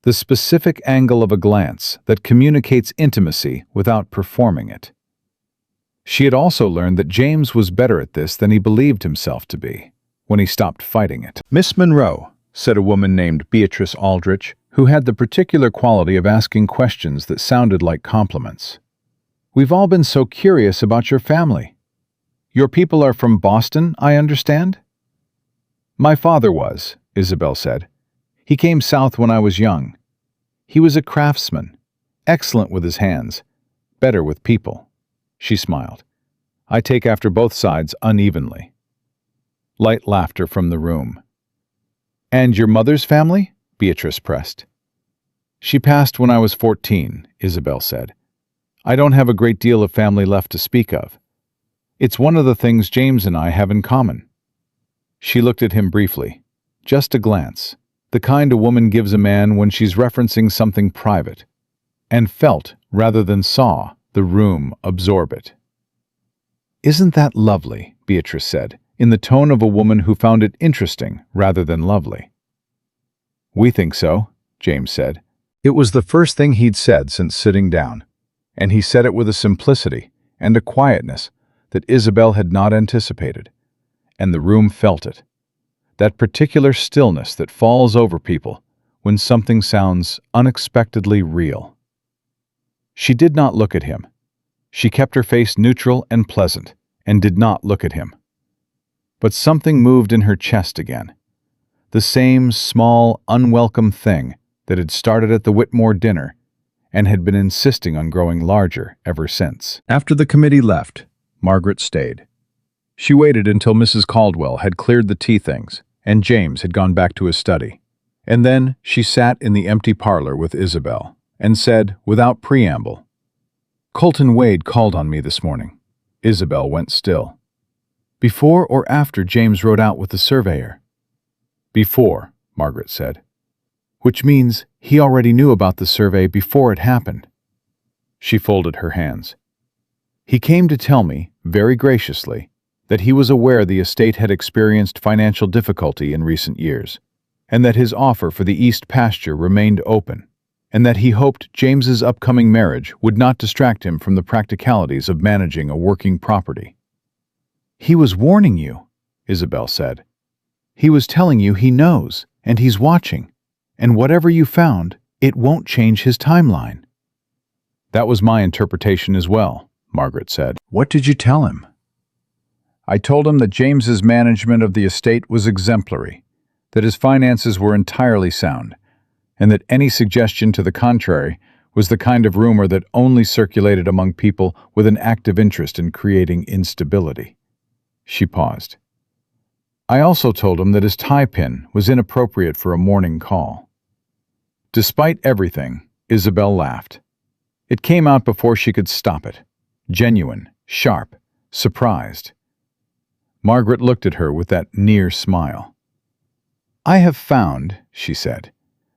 The specific angle of a glance that communicates intimacy without performing it. She had also learned that James was better at this than he believed himself to be, when he stopped fighting it. "Miss Monroe," said a woman named Beatrice Aldrich, who had the particular quality of asking questions that sounded like compliments. "We've all been so curious about your family. Your people are from Boston, I understand?" "My father was," Isabelle said. "He came south when I was young. He was a craftsman, excellent with his hands, better with people. She smiled. I take after both sides unevenly. Light laughter from the room. And your mother's family? Beatrice pressed. She passed when I was 14, Isabelle said. I don't have a great deal of family left to speak of. It's one of the things James and I have in common. She looked at him briefly. Just a glance, the kind a woman gives a man when she's referencing something private, and felt, rather than saw, the room absorb it. Isn't that lovely? Beatrice said, in the tone of a woman who found it interesting rather than lovely. We think so, James said. It was the first thing he'd said since sitting down, and he said it with a simplicity and a quietness that Isabelle had not anticipated, and the room felt it. That particular stillness that falls over people when something sounds unexpectedly real. She did not look at him. She kept her face neutral and pleasant, and did not look at him. But something moved in her chest again. The same small, unwelcome thing that had started at the Whitmore dinner and had been insisting on growing larger ever since. After the committee left, Margaret stayed. She waited until Mrs. Caldwell had cleared the tea things and James had gone back to his study. And then she sat in the empty parlor with Isabelle and said, without preamble, Colton Wade called on me this morning. Isabelle went still. Before or after James rode out with the surveyor? Before, Margaret said. Which means he already knew about the survey before it happened. She folded her hands. He came to tell me, very graciously, that he was aware the estate had experienced financial difficulty in recent years, and that his offer for the east pasture remained open, and that he hoped James's upcoming marriage would not distract him from the practicalities of managing a working property. He was warning you, Isabelle said. He was telling you he knows, and he's watching, and whatever you found, it won't change his timeline. That was my interpretation as well, Margaret said. What did you tell him? I told him that James's management of the estate was exemplary, that his finances were entirely sound, and that any suggestion to the contrary was the kind of rumor that only circulated among people with an active interest in creating instability. She paused. I also told him that his tie pin was inappropriate for a morning call. Despite everything, Isabelle laughed. It came out before she could stop it. Genuine, sharp, surprised. Margaret looked at her with that near smile. I have found, she said,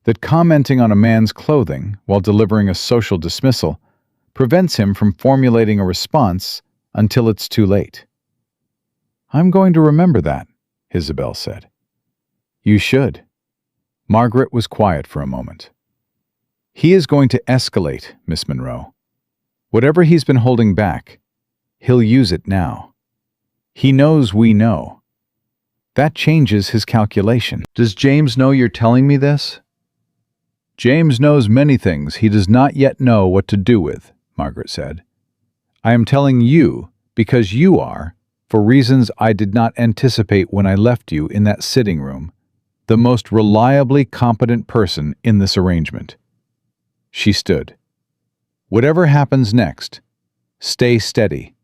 that commenting on a man's clothing while delivering a social dismissal prevents him from formulating a response until it's too late. I'm going to remember that, Isabelle said. You should. Margaret was quiet for a moment. He is going to escalate, Miss Monroe. Whatever he's been holding back, he'll use it now. He knows we know. That changes his calculation. Does James know you're telling me this? James knows many things he does not yet know what to do with, Margaret said. I am telling you because you are, for reasons I did not anticipate when I left you in that sitting room, the most reliably competent person in this arrangement. She stood. Whatever happens next, stay steady.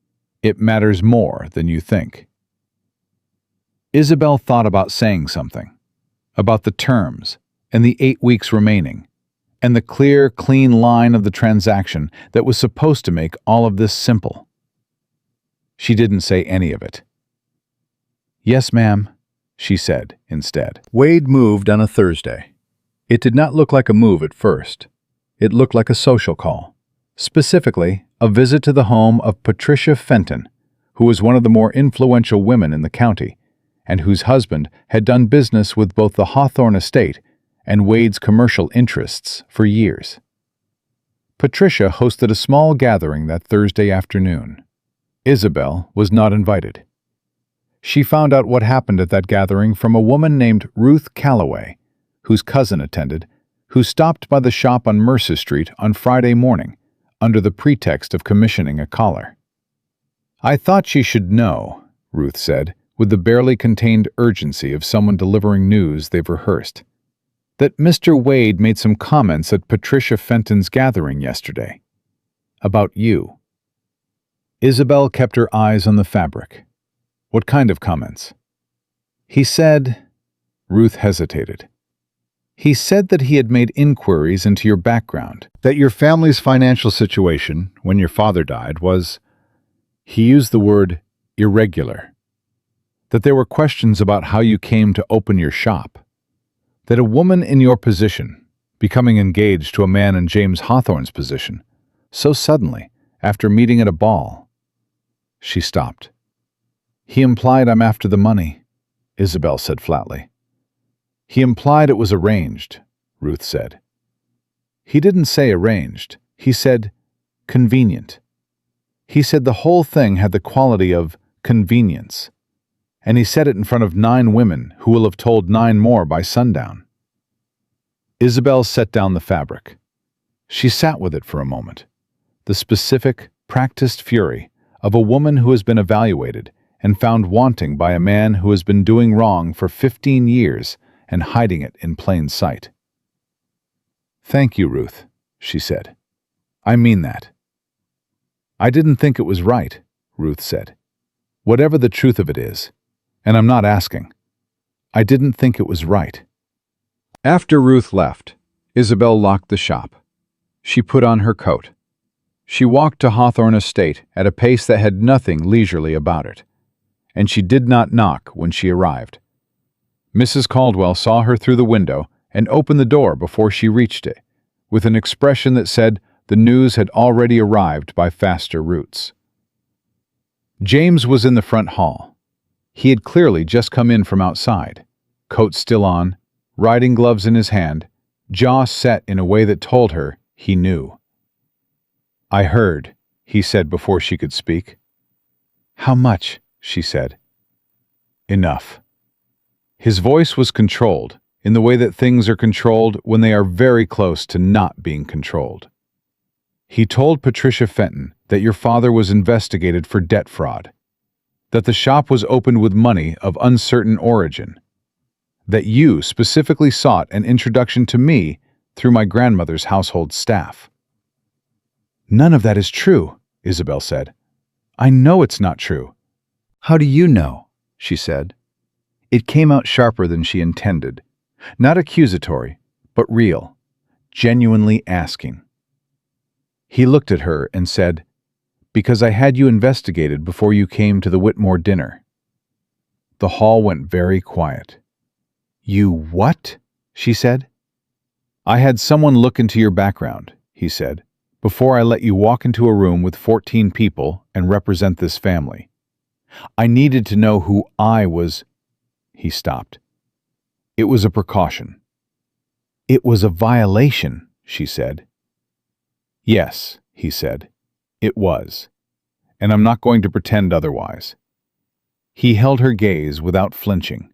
It matters more than you think. Isabelle thought about saying something, about the terms and the 8 weeks remaining, and the clear, clean line of the transaction that was supposed to make all of this simple. She didn't say any of it. Yes, ma'am, she said instead. Wade moved on a Thursday. It did not look like a move at first. It looked like a social call. Specifically, a visit to the home of Patricia Fenton, who was one of the more influential women in the county, and whose husband had done business with both the Hawthorne estate and Wade's commercial interests for years. Patricia hosted a small gathering that Thursday afternoon. Isabelle was not invited. She found out what happened at that gathering from a woman named Ruth Calloway, whose cousin attended, who stopped by the shop on Mercer Street on Friday morning, under the pretext of commissioning a collar. I thought she should know, Ruth said, with the barely contained urgency of someone delivering news they've rehearsed, that Mr. Wade made some comments at Patricia Fenton's gathering yesterday. About you." Isabelle kept her eyes on the fabric. "What kind of comments?" "He said—" Ruth hesitated. "He said that he had made inquiries into your background, that your family's financial situation, when your father died, was— he used the word irregular. That there were questions about how you came to open your shop. That a woman in your position, becoming engaged to a man in James Hawthorne's position, so suddenly, after meeting at a ball—" She stopped. "He implied I'm after the money," Isabelle said flatly. "He implied it was arranged," Ruth said. "He didn't say arranged. He said convenient. He said the whole thing had the quality of convenience. And he said it in front of 9 women who will have told 9 more by sundown." Isabelle set down the fabric. She sat with it for a moment. The specific, practiced fury of a woman who has been evaluated and found wanting by a man who has been doing wrong for 15 years and hiding it in plain sight. "Thank you, Ruth," she said. "I mean that." "I didn't think it was right," Ruth said. "Whatever the truth of it is, and I'm not asking, I didn't think it was right." After Ruth left, Isabelle locked the shop. She put on her coat. She walked to Hawthorne Estate at a pace that had nothing leisurely about it, and she did not knock when she arrived. Mrs. Caldwell saw her through the window and opened the door before she reached it, with an expression that said the news had already arrived by faster routes. James was in the front hall. He had clearly just come in from outside, coat still on, riding gloves in his hand, jaw set in a way that told her he knew. "I heard," he said before she could speak. "How much?" she said. "Enough." His voice was controlled, in the way that things are controlled when they are very close to not being controlled. "He told Patricia Fenton that your father was investigated for debt fraud, that the shop was opened with money of uncertain origin, that you specifically sought an introduction to me through my grandmother's household staff." "None of that is true," Isabelle said. "I know it's not true." "How do you know?" she said. It came out sharper than she intended, not accusatory, but real, genuinely asking. He looked at her and said, "Because I had you investigated before you came to the Whitmore dinner." The hall went very quiet. "You what?" she said. "I had someone look into your background," he said, "before I let you walk into a room with 14 people and represent this family. I needed to know who I was—" He stopped. "It was a precaution." "It was a violation," she said. "Yes," he said, "it was. And I'm not going to pretend otherwise." He held her gaze without flinching.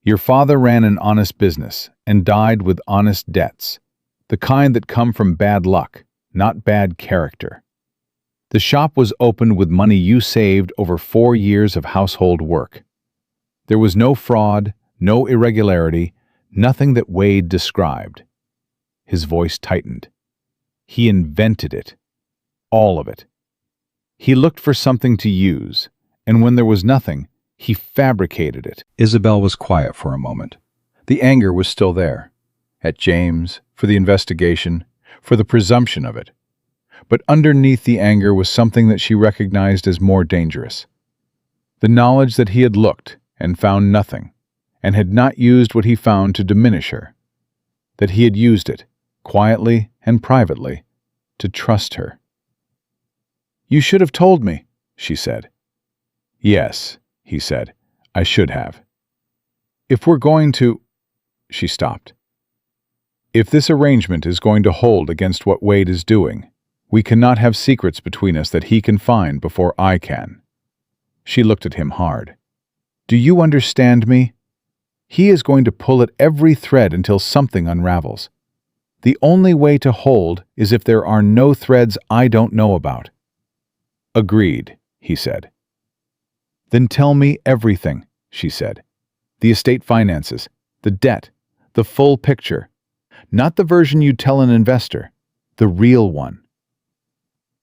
"Your father ran an honest business and died with honest debts, the kind that come from bad luck, not bad character. The shop was opened with money you saved over 4 years of household work. There was no fraud, no irregularity, nothing that Wade described." His voice tightened. "He invented it. All of it. He looked for something to use, and when there was nothing, he fabricated it." Isabelle was quiet for a moment. The anger was still there. At James, for the investigation, for the presumption of it. But underneath the anger was something that she recognized as more dangerous. The knowledge that he had looked and found nothing, and had not used what he found to diminish her. That he had used it, quietly and privately, to trust her. "You should have told me," she said. "Yes," he said, "I should have. If we're going to—" She stopped. "If this arrangement is going to hold against what Wade is doing, we cannot have secrets between us that he can find before I can." She looked at him hard. "Do you understand me? He is going to pull at every thread until something unravels. The only way to hold is if there are no threads I don't know about." "Agreed," he said. "Then tell me everything," she said. "The estate finances, the debt, the full picture. Not the version you tell an investor, the real one."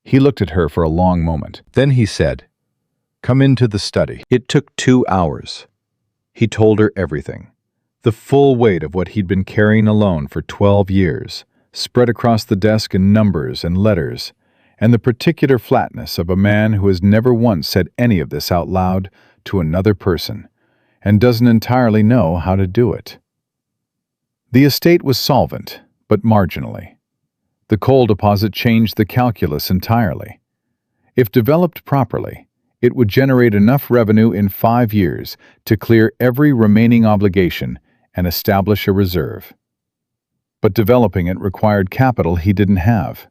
He looked at her for a long moment. Then he said, "Come into the study." It took 2 hours. He told her everything. The full weight of what he'd been carrying alone for 12 years, spread across the desk in numbers and letters, and the particular flatness of a man who has never once said any of this out loud to another person, and doesn't entirely know how to do it. The estate was solvent, but marginally. The coal deposit changed the calculus entirely. If developed properly, it would generate enough revenue in 5 years to clear every remaining obligation and establish a reserve. But developing it required capital he didn't have,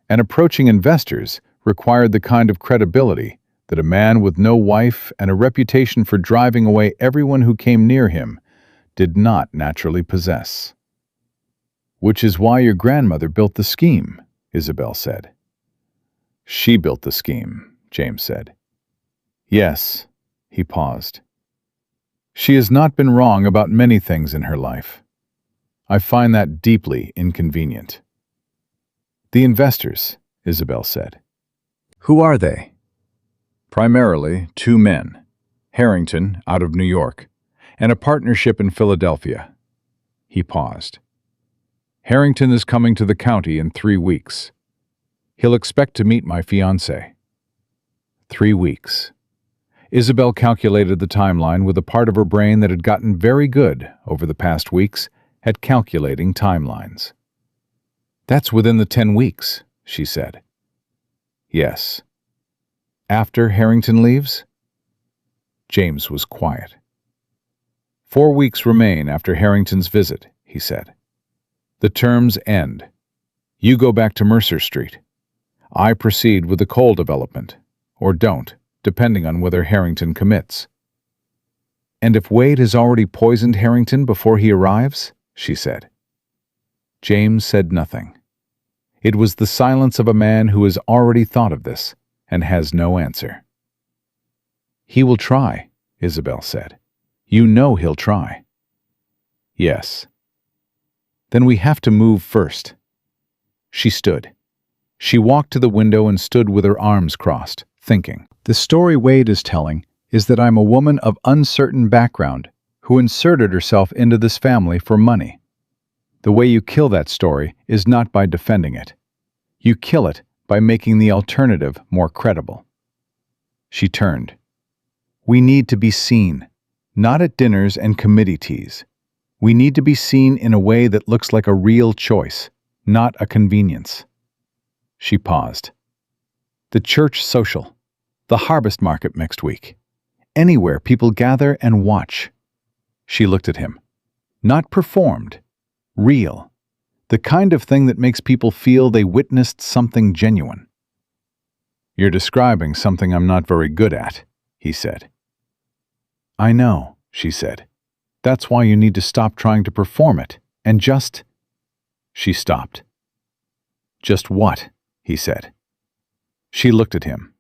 and approaching investors required the kind of credibility that a man with no wife and a reputation for driving away everyone who came near him did not naturally possess. "Which is why your grandmother built the scheme," Isabelle said. "She built the scheme," James said. "Yes," he paused. "She has not been wrong about many things in her life. I find that deeply inconvenient." "The investors," Isabelle said. "Who are they?" "Primarily 2 men, Harrington out of New York, and a partnership in Philadelphia." He paused. "Harrington is coming to the county in 3 weeks. He'll expect to meet my fiancée." 3 weeks. Isabelle calculated the timeline with a part of her brain that had gotten very good over the past weeks at calculating timelines. "That's within the 10 weeks, she said. "Yes." "After Harrington leaves?" James was quiet. 4 weeks remain after Harrington's visit, he said. "The terms end. You go back to Mercer Street. I proceed with the coal development, or don't, depending on whether Harrington commits." "And if Wade has already poisoned Harrington before he arrives?" she said. James said nothing. It was the silence of a man who has already thought of this and has no answer. "He will try," Isabelle said. "You know he'll try." "Yes." "Then we have to move first." She stood. She walked to the window and stood with her arms crossed, thinking. "The story Wade is telling is that I'm a woman of uncertain background who inserted herself into this family for money. The way you kill that story is not by defending it. You kill it by making the alternative more credible." She turned. "We need to be seen, not at dinners and committee teas. We need to be seen in a way that looks like a real choice, not a convenience." She paused. "The church social, the harvest market next week, anywhere people gather and watch." She looked at him. "Not performed, real. The kind of thing that makes people feel they witnessed something genuine." "You're describing something I'm not very good at," he said. "I know," she said. "That's why you need to stop trying to perform it, and just—" She stopped. "Just what?" he said. She looked at him.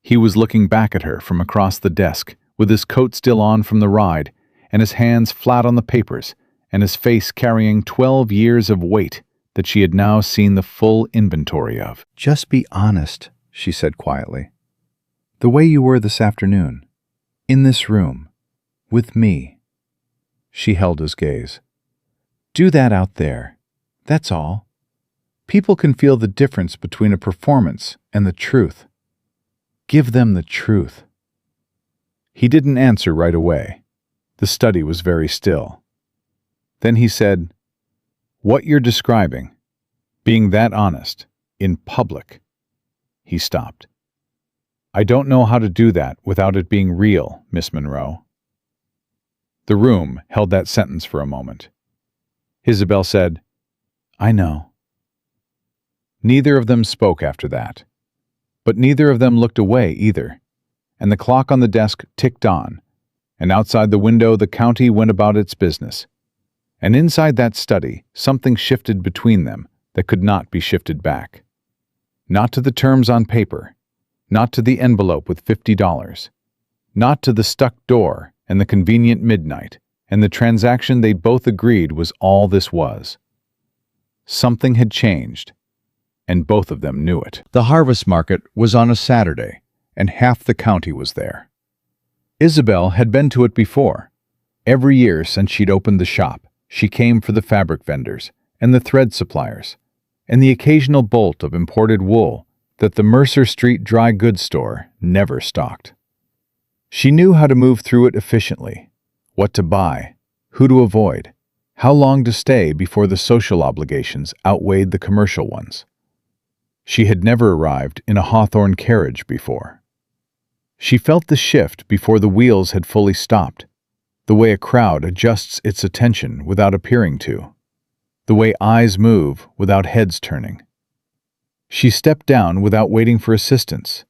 He was looking back at her from across the desk, with his coat still on from the ride, and his hands flat on the papers, and his face carrying 12 years of weight that she had now seen the full inventory of. "Just be honest," she said quietly. "The way you were this afternoon, in this room, with me." She held his gaze. "Do that out there. That's all. People can feel the difference between a performance and the truth. Give them the truth." He didn't answer right away. The study was very still. Then he said, "What you're describing, being that honest, in public." He stopped. "I don't know how to do that without it being real, Miss Monroe." The room held that sentence for a moment. Isabelle said, "I know." Neither of them spoke after that. But neither of them looked away either, and the clock on the desk ticked on, and outside the window the county went about its business. And inside that study something shifted between them that could not be shifted back. Not to the terms on paper, not to the envelope with $50, not to the stuck door and the convenient midnight, and the transaction they both agreed was all this was. Something had changed, and both of them knew it. The harvest market was on a Saturday, and half the county was there. Isabelle had been to it before. Every year since she'd opened the shop, she came for the fabric vendors and the thread suppliers, and the occasional bolt of imported wool that the Mercer Street dry goods store never stocked. She knew how to move through it efficiently, what to buy, who to avoid, how long to stay before the social obligations outweighed the commercial ones. She had never arrived in a Hawthorne carriage before. She felt the shift before the wheels had fully stopped, the way a crowd adjusts its attention without appearing to, the way eyes move without heads turning. She stepped down without waiting for assistance,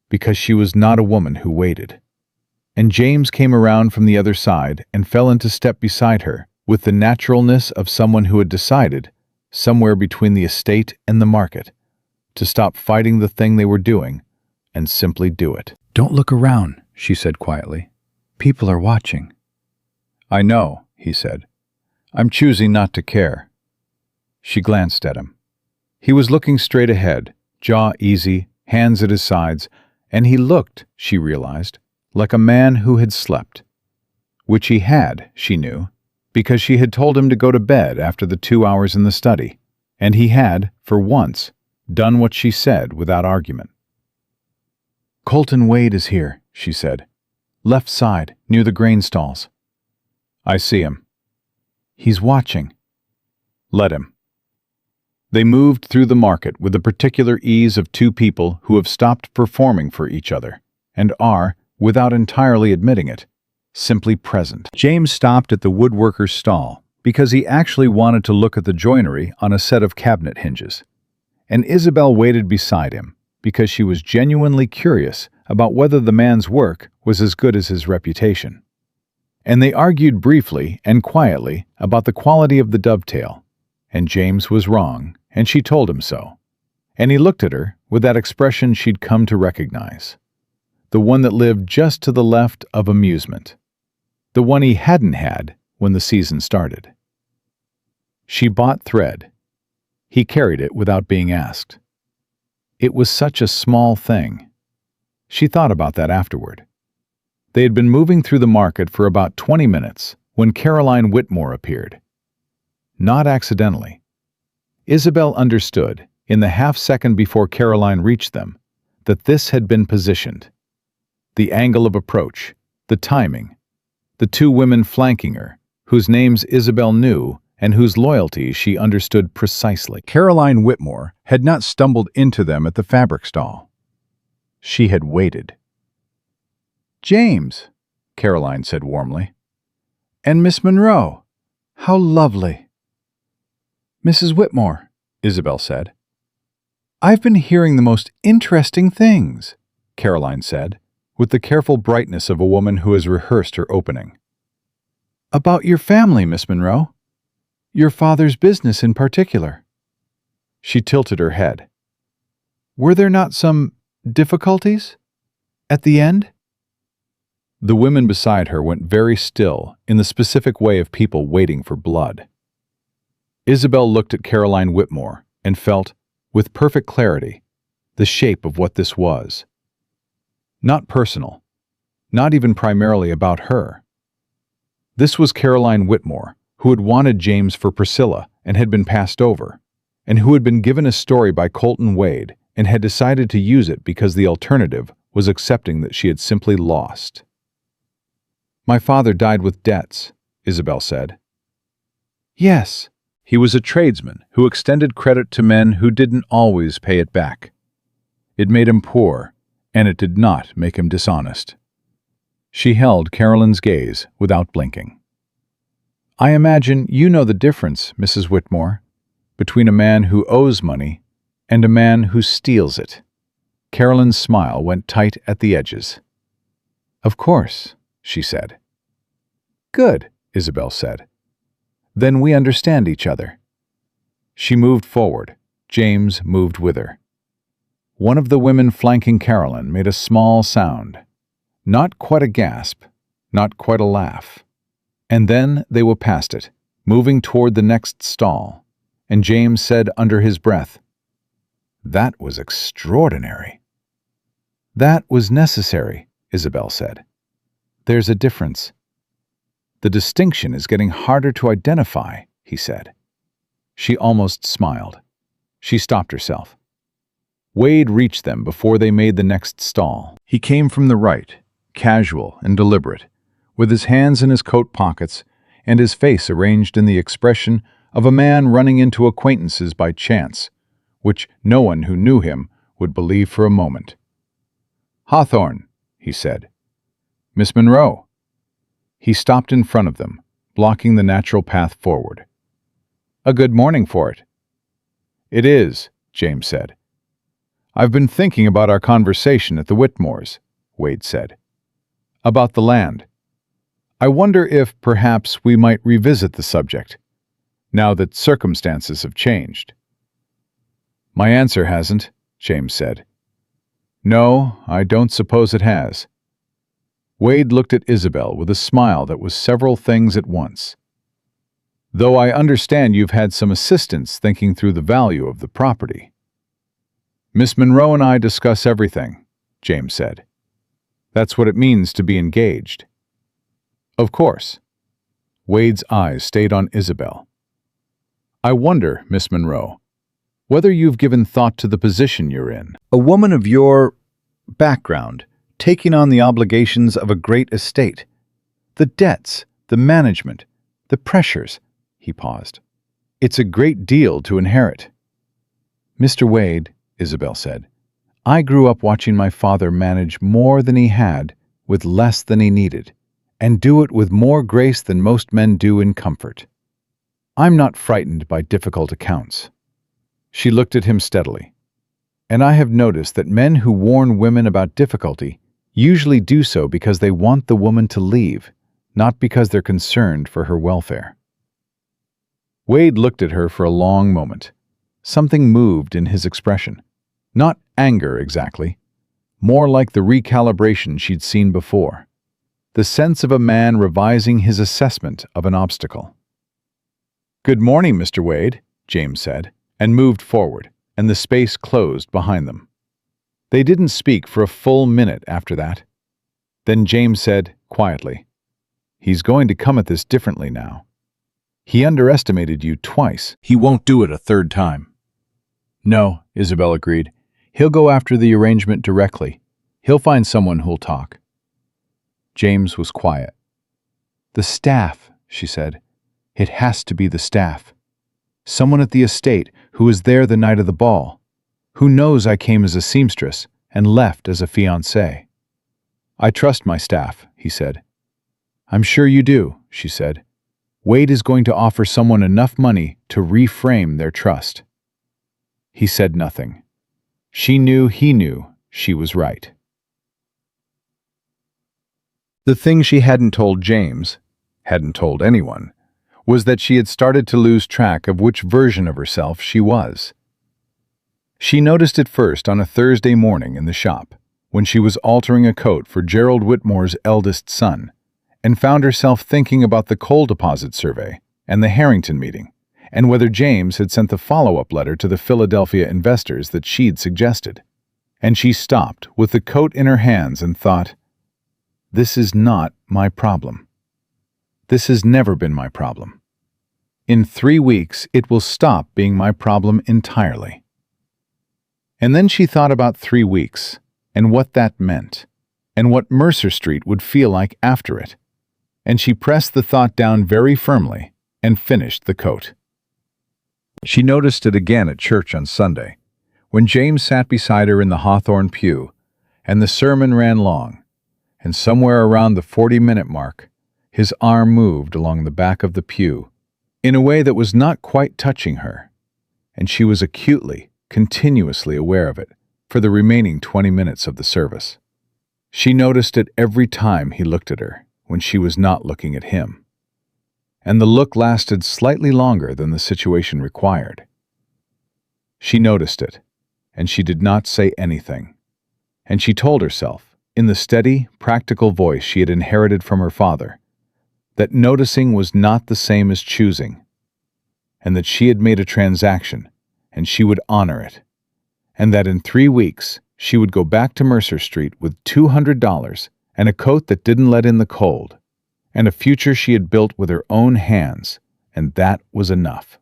because she was not a woman who waited. And James came around from the other side and fell into step beside her with the naturalness of someone who had decided, somewhere between the estate and the market, to stop fighting the thing they were doing and simply do it. "Don't look around," she said quietly. "People are watching." "I know," he said. "I'm choosing not to care." She glanced at him. He was looking straight ahead, jaw easy, hands at his sides, and he looked, she realized, like a man who had slept. Which he had, she knew, because she had told him to go to bed after the 2 hours in the study, and he had, for once, done what she said without argument. "Colton Wade is here," she said. "Left side, near the grain stalls." "I see him." "He's watching." "Let him." They moved through the market with the particular ease of two people who have stopped performing for each other, and are, without entirely admitting it, simply present. James stopped at the woodworker's stall because he actually wanted to look at the joinery on a set of cabinet hinges, and Isabelle waited beside him because she was genuinely curious about whether the man's work was as good as his reputation. And they argued briefly and quietly about the quality of the dovetail, and James was wrong, and she told him so. And he looked at her with that expression she'd come to recognize, the one that lived just to the left of amusement, the one he hadn't had when the season started. She bought thread. He carried it without being asked. It was such a small thing. She thought about that afterward. They had been moving through the market for about 20 minutes when Caroline Whitmore appeared. Not accidentally. Isabelle understood, in the half-second before Caroline reached them, that this had been positioned. The angle of approach, the timing, the two women flanking her, whose names Isabelle knew and whose loyalties she understood precisely. Caroline Whitmore had not stumbled into them at the fabric stall. She had waited. "James," Caroline said warmly. "And Miss Monroe. How lovely." "Mrs. Whitmore," Isabelle said. "I've been hearing the most interesting things," Caroline said, with the careful brightness of a woman who has rehearsed her opening. "About your family, Miss Monroe. Your father's business in particular." She tilted her head. "Were there not some difficulties at the end?" The women beside her went very still in the specific way of people waiting for blood. Isabelle looked at Caroline Whitmore and felt, with perfect clarity, the shape of what this was. Not personal, not even primarily about her. This was Caroline Whitmore, who had wanted James for Priscilla and had been passed over, and who had been given a story by Colton Wade and had decided to use it because the alternative was accepting that she had simply lost. "My father died with debts," Isabelle said. "Yes. He was a tradesman who extended credit to men who didn't always pay it back. It made him poor, and it did not make him dishonest." She held Caroline's gaze without blinking. "I imagine you know the difference, Mrs. Whitmore, between a man who owes money and a man who steals it." Caroline's smile went tight at the edges. "Of course," she said. "Good," Isabelle said. "Then we understand each other." She moved forward. James moved with her. One of the women flanking Caroline made a small sound. Not quite a gasp, not quite a laugh. And then they were past it, moving toward the next stall, and James said under his breath, That was extraordinary. That was necessary, Isabelle said. There's a difference. The distinction is getting harder to identify, he said. She almost smiled. She stopped herself. Wade reached them before they made the next stall. He came from the right, casual and deliberate, with his hands in his coat pockets and his face arranged in the expression of a man running into acquaintances by chance, which no one who knew him would believe for a moment. "Hawthorne," he said. "Miss Monroe." He stopped in front of them, blocking the natural path forward. "A good morning for it." "It is," James said. "I've been thinking about our conversation at the Whitmores," Wade said. "About the land. I wonder if, perhaps, we might revisit the subject, now that circumstances have changed." "My answer hasn't," James said. "No, I don't suppose it has." Wade looked at Isabelle with a smile that was several things at once. "Though I understand you've had some assistance thinking through the value of the property." "Miss Monroe and I discuss everything," James said. "That's what it means to be engaged." "Of course." Wade's eyes stayed on Isabelle. "I wonder, Miss Monroe, whether you've given thought to the position you're in. A woman of your background, taking on the obligations of a great estate. The debts, the management, the pressures." He paused. "It's a great deal to inherit." "Mr. Wade," Isabelle said, "I grew up watching my father manage more than he had with less than he needed, and do it with more grace than most men do in comfort. I'm not frightened by difficult accounts." She looked at him steadily. "And I have noticed that men who warn women about difficulty usually do so because they want the woman to leave, not because they're concerned for her welfare." Wade looked at her for a long moment. Something moved in his expression. Not anger exactly, more like the recalibration she'd seen before. The sense of a man revising his assessment of an obstacle. "Good morning, Mr. Wade," James said, and moved forward, and the space closed behind them. They didn't speak for a full minute after that. Then James said, quietly, "He's going to come at this differently now. He underestimated you twice. He won't do it a third time." "No," Isabelle agreed. "He'll go after the arrangement directly. He'll find someone who'll talk." James was quiet. "The staff," she said. "It has to be the staff. Someone at the estate who was there the night of the ball, who knows I came as a seamstress and left as a fiancée." "I trust my staff," he said. "I'm sure you do," she said. "Wade is going to offer someone enough money to reframe their trust." He said nothing. She knew he knew she was right. The thing she hadn't told James, hadn't told anyone, was that she had started to lose track of which version of herself she was. She noticed it first on a Thursday morning in the shop, when she was altering a coat for Gerald Whitmore's eldest son, and found herself thinking about the coal deposit survey and the Harrington meeting, and whether James had sent the follow-up letter to the Philadelphia investors that she'd suggested. And she stopped with the coat in her hands and thought, "This is not my problem. This has never been my problem. In 3 weeks, it will stop being my problem entirely." And then she thought about 3 weeks, and what that meant, and what Mercer Street would feel like after it. And she pressed the thought down very firmly and finished the coat. She noticed it again at church on Sunday, when James sat beside her in the Hawthorne pew, and the sermon ran long, and somewhere around the 40-minute mark, his arm moved along the back of the pew in a way that was not quite touching her, and she was acutely, continuously aware of it for the remaining 20 minutes of the service. She noticed it every time he looked at her when she was not looking at him. And the look lasted slightly longer than the situation required. She noticed it, and she did not say anything. And she told herself, in the steady, practical voice she had inherited from her father, that noticing was not the same as choosing, and that she had made a transaction, and she would honor it, and that in 3 weeks she would go back to Mercer Street with $200 and a coat that didn't let in the cold, and a future she had built with her own hands, and that was enough.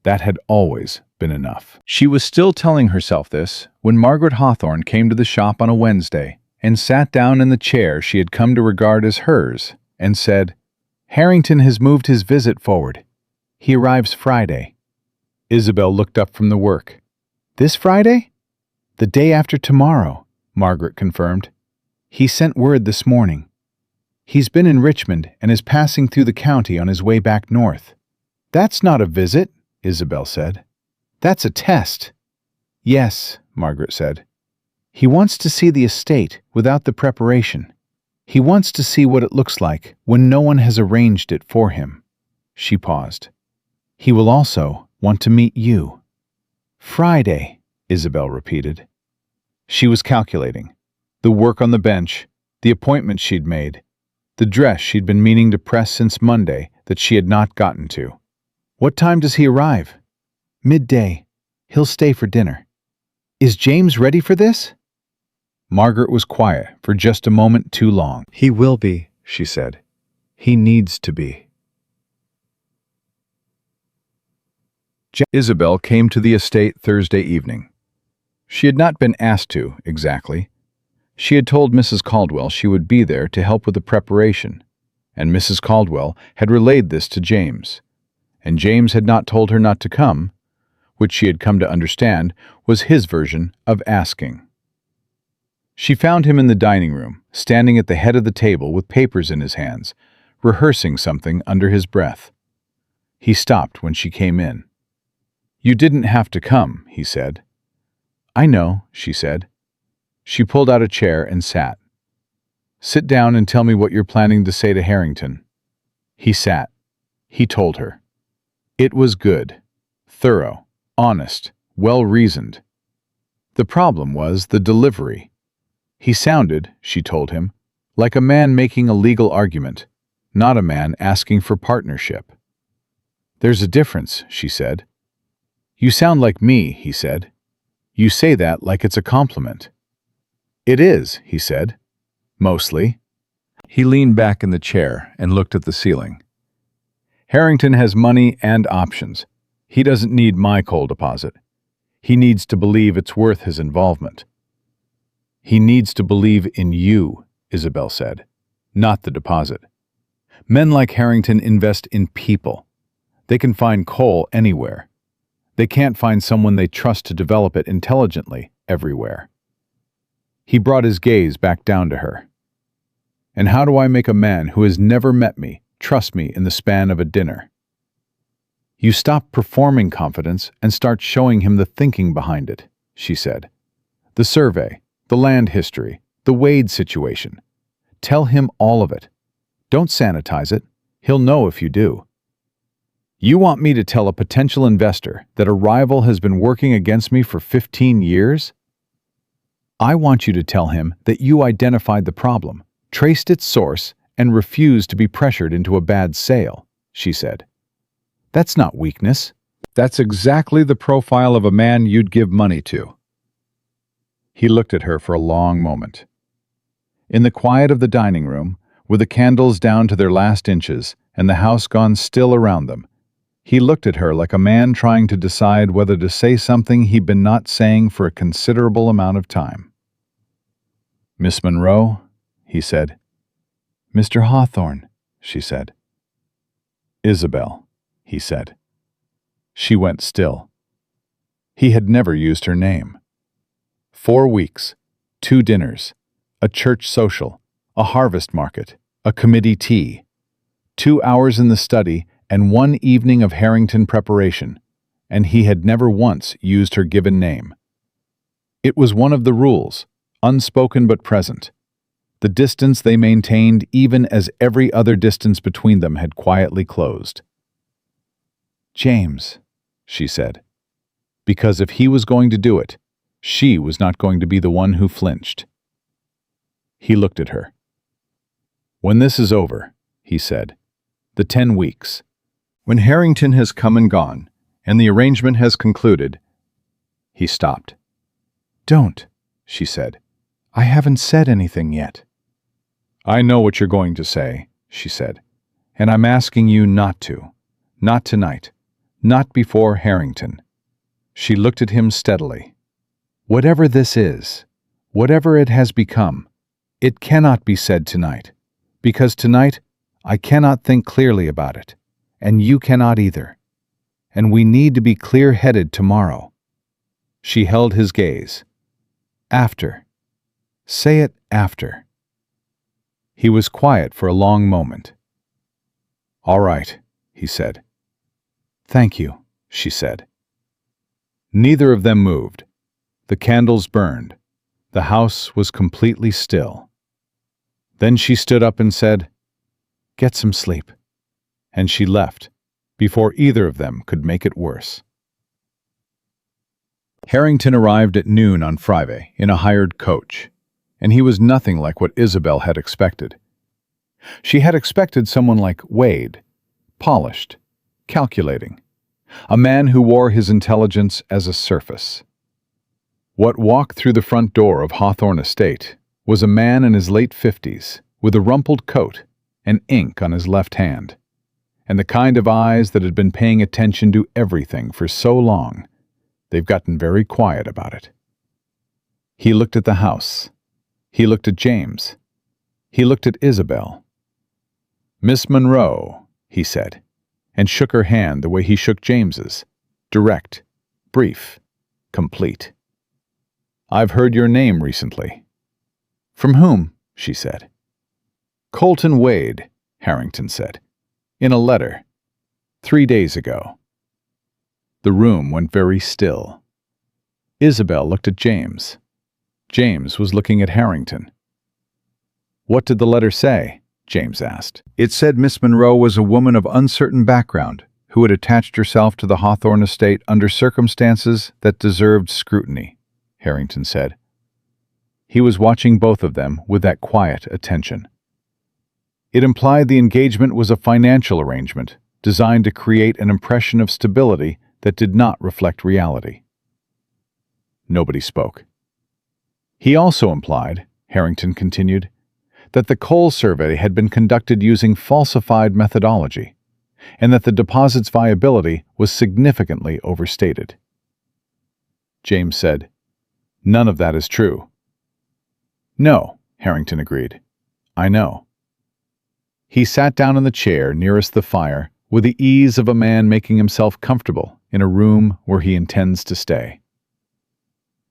That had always been enough. She was still telling herself this when Margaret Hawthorne came to the shop on a Wednesday and sat down in the chair she had come to regard as hers and said, "Harrington has moved his visit forward. He arrives Friday." Isabelle looked up from the work. "This Friday?" "The day after tomorrow," Margaret confirmed. "He sent word this morning. He's been in Richmond and is passing through the county on his way back north." "That's not a visit," Isabelle said. "That's a test." "Yes," Margaret said. "He wants to see the estate without the preparation. He wants to see what it looks like when no one has arranged it for him." She paused. "He will also want to meet you." "Friday," Isabelle repeated. She was calculating. The work on the bench, the appointment she'd made, the dress she'd been meaning to press since Monday that she had not gotten to. "What time does he arrive?" "Midday. He'll stay for dinner." "Is James ready for this?" Margaret was quiet for just a moment too long. "He will be," she said. "He needs to be." Isabelle came to the estate Thursday evening. She had not been asked to, exactly. She had told Mrs. Caldwell she would be there to help with the preparation, and Mrs. Caldwell had relayed this to James, and James had not told her not to come, which she had come to understand was his version of asking. She found him in the dining room, standing at the head of the table with papers in his hands, rehearsing something under his breath. He stopped when she came in. "You didn't have to come," he said. "I know," she said. She pulled out a chair and sat. "Sit down and tell me what you're planning to say to Harrington." He sat. He told her. It was good, thorough, honest, well-reasoned. The problem was the delivery. He sounded, she told him, like a man making a legal argument, not a man asking for partnership. "There's a difference," she said. "You sound like me," he said. "You say that like it's a compliment." "It is," he said. "Mostly." He leaned back in the chair and looked at the ceiling. "Harrington has money and options. He doesn't need my coal deposit. He needs to believe it's worth his involvement." "He needs to believe in you," Isabelle said, "not the deposit. Men like Harrington invest in people. They can find coal anywhere. They can't find someone they trust to develop it intelligently everywhere." He brought his gaze back down to her. "And how do I make a man who has never met me trust me in the span of a dinner?" "You stop performing confidence and start showing him the thinking behind it," she said. "The survey, the land history, the Wade situation. Tell him all of it. Don't sanitize it. He'll know if you do." "You want me to tell a potential investor that a rival has been working against me for 15 years? "I want you to tell him that you identified the problem, traced its source, and refused to be pressured into a bad sale," she said. "That's not weakness. That's exactly the profile of a man you'd give money to." He looked at her for a long moment. In the quiet of the dining room, with the candles down to their last inches and the house gone still around them, he looked at her like a man trying to decide whether to say something he'd been not saying for a considerable amount of time. "Miss Monroe," he said. "Mr. Hawthorne," she said. "Isabelle," he said. She went still. He had never used her name. 4 weeks, 2 dinners, a church social, a harvest market, a committee tea, 2 hours in the study, and 1 evening of Harrington preparation, and he had never once used her given name. It was one of the rules, unspoken but present. The distance they maintained even as every other distance between them had quietly closed. "James," she said, because if he was going to do it, she was not going to be the one who flinched. He looked at her. "When this is over," he said, "the 10 weeks, when Harrington has come and gone, and the arrangement has concluded," he stopped. Don't, she said. I haven't said anything yet. I know what you're going to say, she said, and I'm asking you not to. Not tonight. Not before Harrington. She looked at him steadily. Whatever this is, whatever it has become, it cannot be said tonight, because tonight I cannot think clearly about it, and you cannot either. And we need to be clear-headed tomorrow. She held his gaze. After. Say it after. He was quiet for a long moment. All right, he said. Thank you, she said. Neither of them moved. The candles burned. The house was completely still. Then she stood up and said, "Get some sleep." And she left, before either of them could make it worse. Harrington arrived at noon on Friday in a hired coach, and he was nothing like what Isabelle had expected. She had expected someone like Wade, polished, calculating, a man who wore his intelligence as a surface. What walked through the front door of Hawthorne Estate was a man in his late 50s, with a rumpled coat and ink on his left hand, and the kind of eyes that had been paying attention to everything for so long, they've gotten very quiet about it. He looked at the house. He looked at James. He looked at Isabelle. "Miss Monroe," he said, and shook her hand the way he shook James's, direct, brief, complete. "I've heard your name recently." "From whom?" she said. "Colton Wade," Harrington said, "in a letter. 3 days ago." The room went very still. Isabelle looked at James. James was looking at Harrington. "What did the letter say?" James asked. "It said Miss Monroe was a woman of uncertain background who had attached herself to the Hawthorne estate under circumstances that deserved scrutiny," Harrington said. He was watching both of them with that quiet attention. It implied the engagement was a financial arrangement designed to create an impression of stability that did not reflect reality. Nobody spoke. He also implied, Harrington continued, that the coal survey had been conducted using falsified methodology, and that the deposit's viability was significantly overstated. James said, "None of that is true." "No," Harrington agreed. "I know." He sat down in the chair nearest the fire with the ease of a man making himself comfortable in a room where he intends to stay.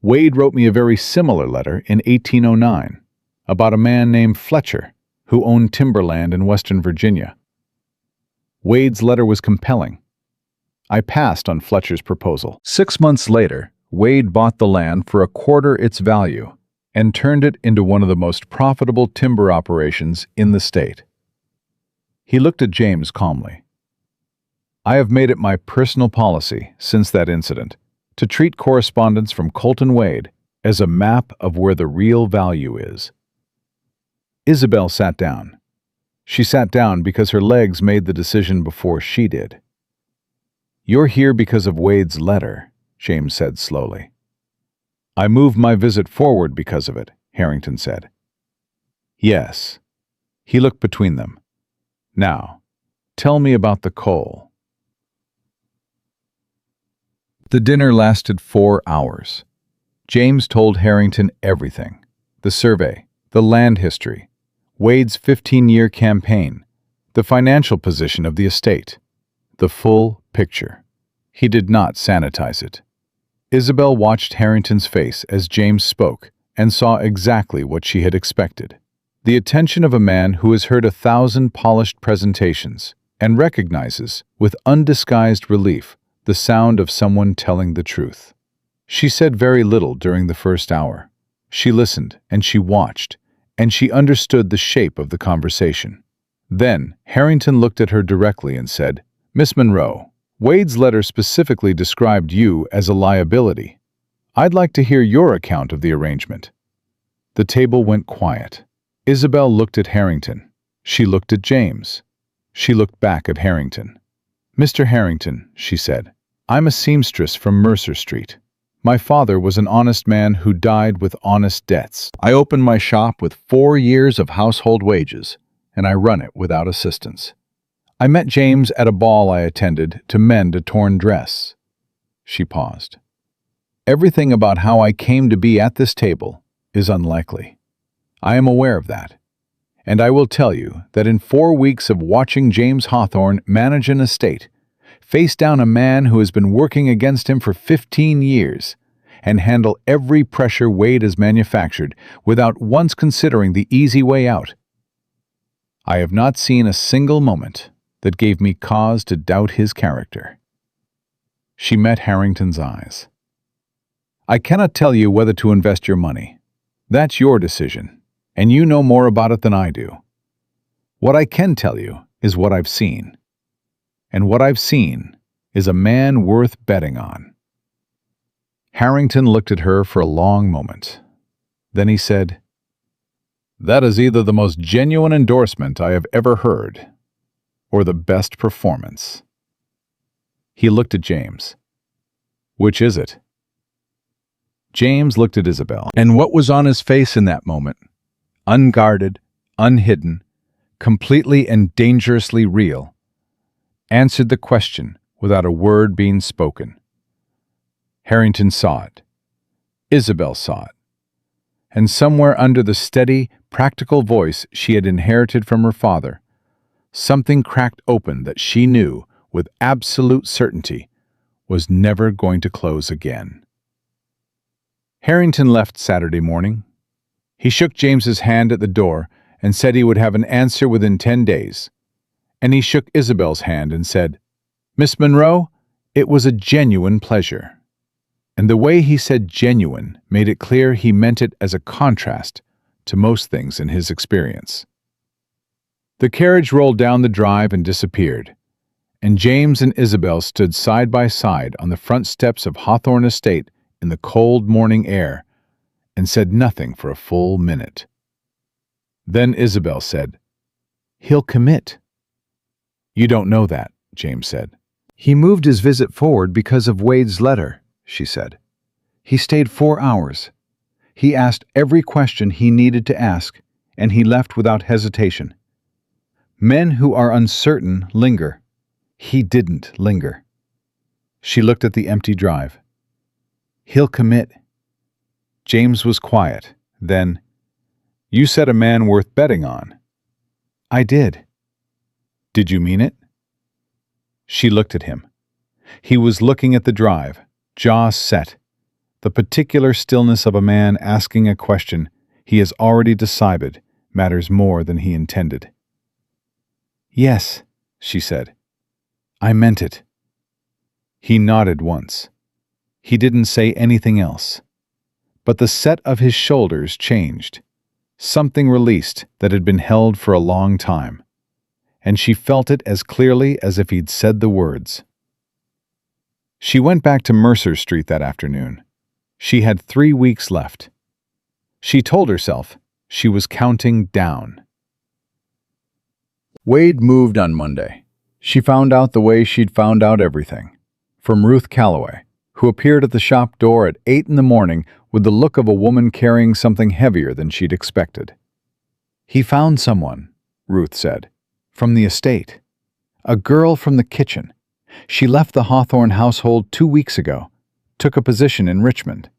"Wade wrote me a very similar letter in 1809 about a man named Fletcher who owned timberland in Western Virginia. Wade's letter was compelling. I passed on Fletcher's proposal. 6 months later, Wade bought the land for a quarter its value and turned it into one of the most profitable timber operations in the state." He looked at James calmly. "I have made it my personal policy since that incident to treat correspondence from Colton Wade as a map of where the real value is." Isabelle sat down. She sat down because her legs made the decision before she did. "You're here because of Wade's letter," James said slowly. "I moved my visit forward because of it," Harrington said. "Yes." He looked between them. "Now, tell me about the coal." The dinner lasted 4 hours. James told Harrington everything: the survey, the land history, Wade's 15-year campaign, the financial position of the estate, the full picture. He did not sanitize it. Isabelle watched Harrington's face as James spoke and saw exactly what she had expected: the attention of a man who has heard 1,000 polished presentations and recognizes, with undisguised relief, the sound of someone telling the truth. She said very little during the first hour. She listened, and she watched, and she understood the shape of the conversation. Then Harrington looked at her directly and said, "Miss Monroe, Wade's letter specifically described you as a liability. I'd like to hear your account of the arrangement." The table went quiet. Isabelle looked at Harrington. She looked at James. She looked back at Harrington. "Mr. Harrington," she said, "I'm a seamstress from Mercer Street. My father was an honest man who died with honest debts. I opened my shop with 4 years of household wages, and I run it without assistance. I met James at a ball I attended to mend a torn dress. She paused. Everything about how I came to be at this table is unlikely. I am aware of that. And I will tell you that in 4 weeks of watching James Hawthorne manage an estate, face down a man who has been working against him for 15 years, and handle every pressure Wade has manufactured without once considering the easy way out, I have not seen a single moment that gave me cause to doubt his character. She met Harrington's eyes. I cannot tell you whether to invest your money. That's your decision, and you know more about it than I do. What I can tell you is what I've seen. And what I've seen is a man worth betting on. Harrington looked at her for a long moment. Then he said, "That is either the most genuine endorsement I have ever heard, or the best performance." He looked at James. "Which is it?" James looked at Isabelle, and what was on his face in that moment, unguarded, unhidden, completely and dangerously real, answered the question without a word being spoken. Harrington saw it. Isabelle saw it. And somewhere under the steady, practical voice she had inherited from her father, something cracked open that she knew, with absolute certainty, was never going to close again. Harrington left Saturday morning. He shook James's hand at the door and said he would have an answer within 10 days. And he shook Isabelle's hand and said, "Miss Monroe, it was a genuine pleasure." And the way he said genuine made it clear he meant it as a contrast to most things in his experience. The carriage rolled down the drive and disappeared, and James and Isabelle stood side by side on the front steps of Hawthorne Estate in the cold morning air and said nothing for a full minute. Then Isabelle said, "He'll commit." "You don't know that," James said. "He moved his visit forward because of Wade's letter," she said. "He stayed 4 hours. He asked every question he needed to ask, and he left without hesitation. Men who are uncertain linger. He didn't linger." She looked at the empty drive. "He'll commit." James was quiet. Then, "You said a man worth betting on." "I did." "Did you mean it?" She looked at him. He was looking at the drive, jaw set, the particular stillness of a man asking a question he has already decided matters more than he intended. "Yes," she said. "I meant it." He nodded once. He didn't say anything else. But the set of his shoulders changed. Something released that had been held for a long time, and she felt it as clearly as if he'd said the words. She went back to Mercer Street that afternoon. She had 3 weeks left. She told herself she was counting down. Wade moved on Monday. She found out the way she'd found out everything. From Ruth Calloway, who appeared at the shop door at 8 in the morning with the look of a woman carrying something heavier than she'd expected. "He found someone," Ruth said, "from the estate. A girl from the kitchen. She left the Hawthorne household 2 weeks ago, took a position in Richmond.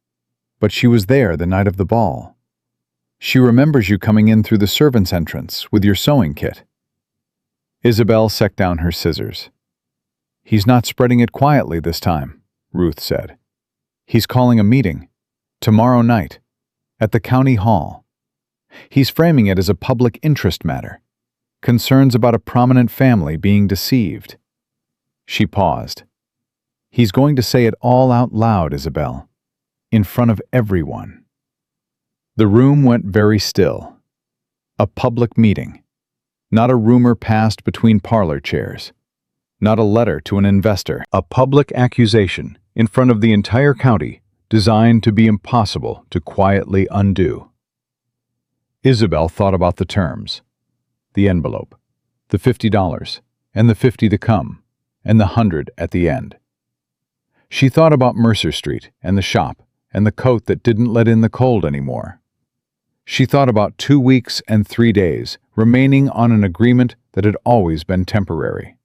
But she was there the night of the ball. She remembers you coming in through the servants' entrance with your sewing kit." Isabelle set down her scissors. "He's not spreading it quietly this time," Ruth said. "He's calling a meeting, tomorrow night, at the county hall. He's framing it as a public interest matter, concerns about a prominent family being deceived." She paused. "He's going to say it all out loud, Isabelle, in front of everyone." The room went very still. A public meeting. Not a rumor passed between parlor chairs. Not a letter to an investor. A public accusation in front of the entire county, designed to be impossible to quietly undo. Isabelle thought about the terms. The envelope. The $50, and the 50 to come, and the 100 at the end. She thought about Mercer Street and the shop and the coat that didn't let in the cold anymore. She thought about 2 weeks and 3 days remaining on an agreement that had always been temporary.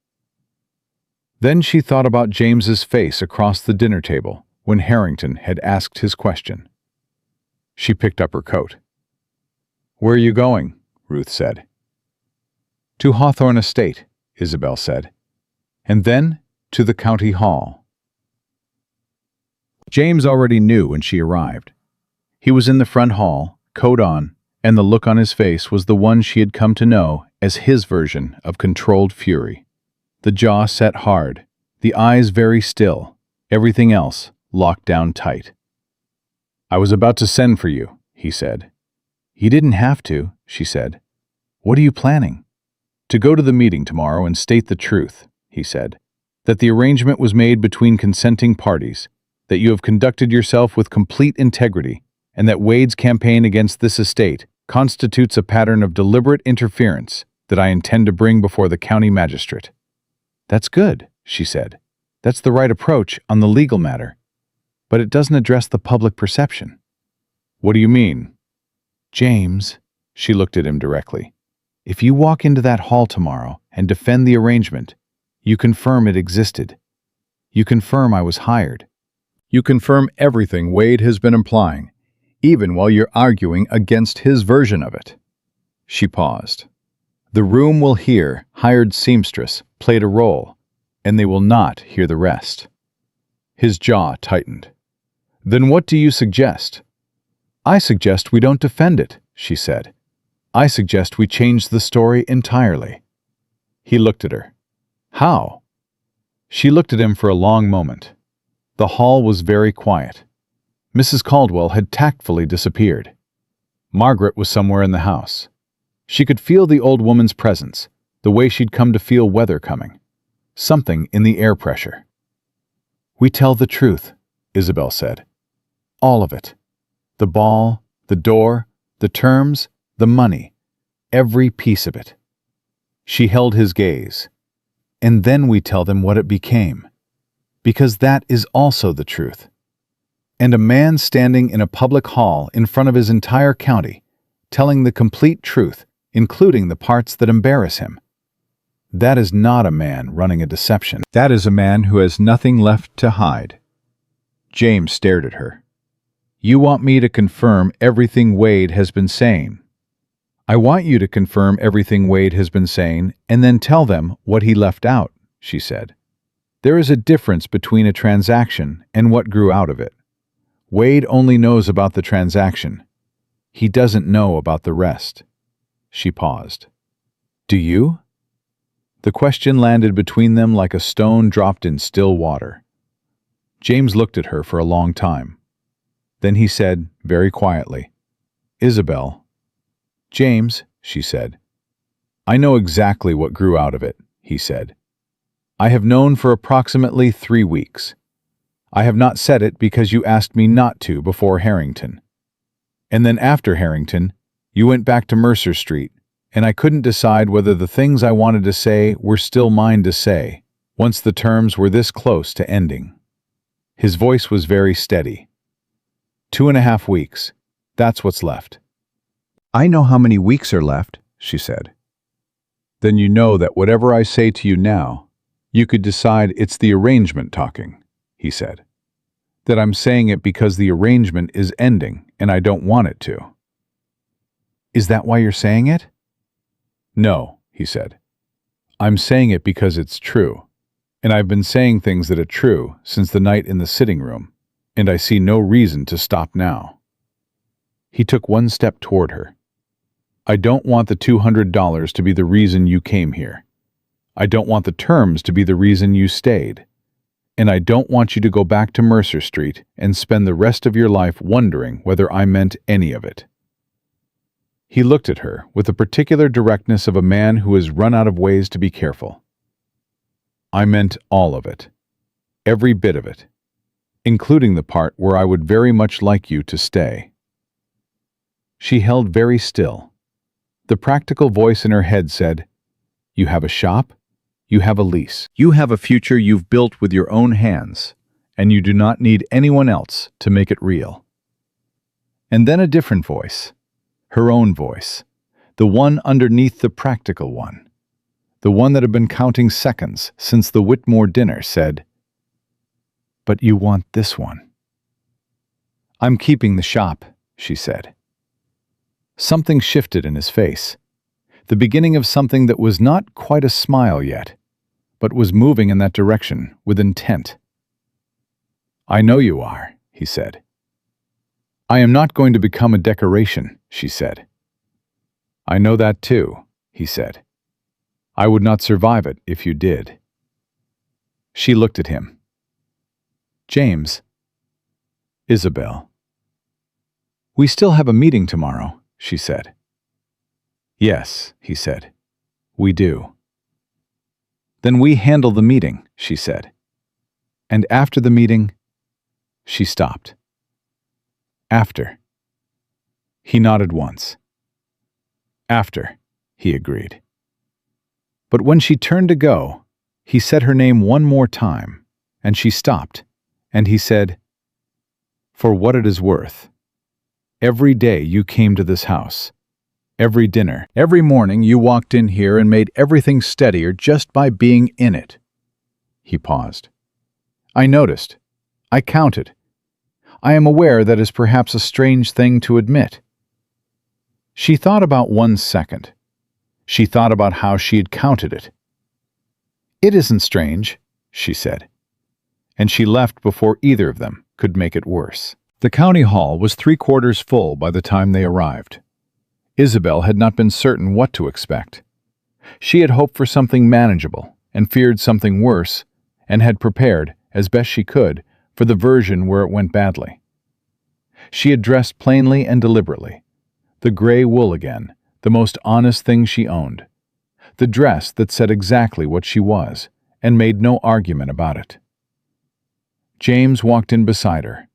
Then she thought about James's face across the dinner table when Harrington had asked his question. She picked up her coat. "Where are you going?" Ruth said. "To Hawthorne Estate," Isabelle said. "And then to the county hall." James already knew when she arrived. He was in the front hall, coat on, and the look on his face was the one she had come to know as his version of controlled fury. The jaw set hard, the eyes very still, everything else locked down tight. "I was about to send for you," he said. "You didn't have to," she said. "What are you planning?" "To go to the meeting tomorrow and state the truth," he said. "That the arrangement was made between consenting parties, that you have conducted yourself with complete integrity, and that Wade's campaign against this estate constitutes a pattern of deliberate interference that I intend to bring before the county magistrate." "That's good," she said. "That's the right approach on the legal matter. But it doesn't address the public perception." "What do you mean?" "James," she looked at him directly, "if you walk into that hall tomorrow and defend the arrangement, you confirm it existed. You confirm I was hired. You confirm everything Wade has been implying, even while you're arguing against his version of it." She paused. "The room will hear hired seamstress played a role, and they will not hear the rest." His jaw tightened. "Then what do you suggest?" "I suggest we don't defend it," she said. "I suggest we change the story entirely." He looked at her. "How?" She looked at him for a long moment. The hall was very quiet. Mrs. Caldwell had tactfully disappeared. Margaret was somewhere in the house. She could feel the old woman's presence, the way she'd come to feel weather coming. Something in the air pressure. "We tell the truth," Isabelle said. "All of it. The ball, the door, the terms, the money. Every piece of it." She held his gaze. "And then we tell them what it became. Because that is also the truth. And a man standing in a public hall in front of his entire county, telling the complete truth, including the parts that embarrass him. That is not a man running a deception. That is a man who has nothing left to hide." James stared at her. "You want me to confirm everything Wade has been saying." "I want you to confirm everything Wade has been saying and then tell them what he left out," she said. "There is a difference between a transaction and what grew out of it. Wade only knows about the transaction. He doesn't know about the rest." She paused. "Do you?" The question landed between them like a stone dropped in still water. James looked at her for a long time. Then he said, very quietly, "Isabelle." "James," she said. "I know exactly what grew out of it," he said. "I have known for approximately 3 weeks. I have not said it because you asked me not to before Harrington. And then after Harrington, you went back to Mercer Street, and I couldn't decide whether the things I wanted to say were still mine to say, once the terms were this close to ending." His voice was very steady. 2.5 weeks. That's what's left." "I know how many weeks are left," she said. "Then you know that whatever I say to you now, you could decide it's the arrangement talking," he said. "That I'm saying it because the arrangement is ending and I don't want it to." "Is that why you're saying it?" "No," he said. "I'm saying it because it's true. And I've been saying things that are true since the night in the sitting room, and I see no reason to stop now." He took one step toward her. "I don't want the $200 to be the reason you came here. I don't want the terms to be the reason you stayed. And I don't want you to go back to Mercer Street and spend the rest of your life wondering whether I meant any of it." He looked at her with the particular directness of a man who has run out of ways to be careful. "I meant all of it. Every bit of it. Including the part where I would very much like you to stay." She held very still. The practical voice in her head said, "You have a shop. You have a lease. You have a future you've built with your own hands, and you do not need anyone else to make it real. And then a different voice, her own voice, the one underneath the practical one, the one that had been counting seconds since the Whitmore dinner, said, "But you want this one." "I'm keeping the shop," she said. Something shifted in his face, the beginning of something that was not quite a smile yet, but was moving in that direction with intent. "I know you are," he said. "I am not going to become a decoration," she said. "I know that too," he said. "I would not survive it if you did." She looked at him. "James." "Isabelle." "We still have a meeting tomorrow," she said. "Yes," he said. "We do." "Then we handle the meeting," she said. "And after the meeting—" She stopped. "After." He nodded once. "After," he agreed. But when she turned to go, he said her name one more time, and she stopped, and he said, "For what it is worth. Every day you came to this house. Every dinner, every morning you walked in here and made everything steadier just by being in it." He paused. "I noticed. I counted. I am aware that is perhaps a strange thing to admit." She thought about 1 second. She thought about how she had counted it. "It isn't strange," she said. And she left before either of them could make it worse. The county hall was 3/4 full by the time they arrived. Isabelle had not been certain what to expect. She had hoped for something manageable and feared something worse, and had prepared, as best she could, for the version where it went badly. She had dressed plainly and deliberately. The gray wool again, the most honest thing she owned. The dress that said exactly what she was, and made no argument about it. James walked in beside her.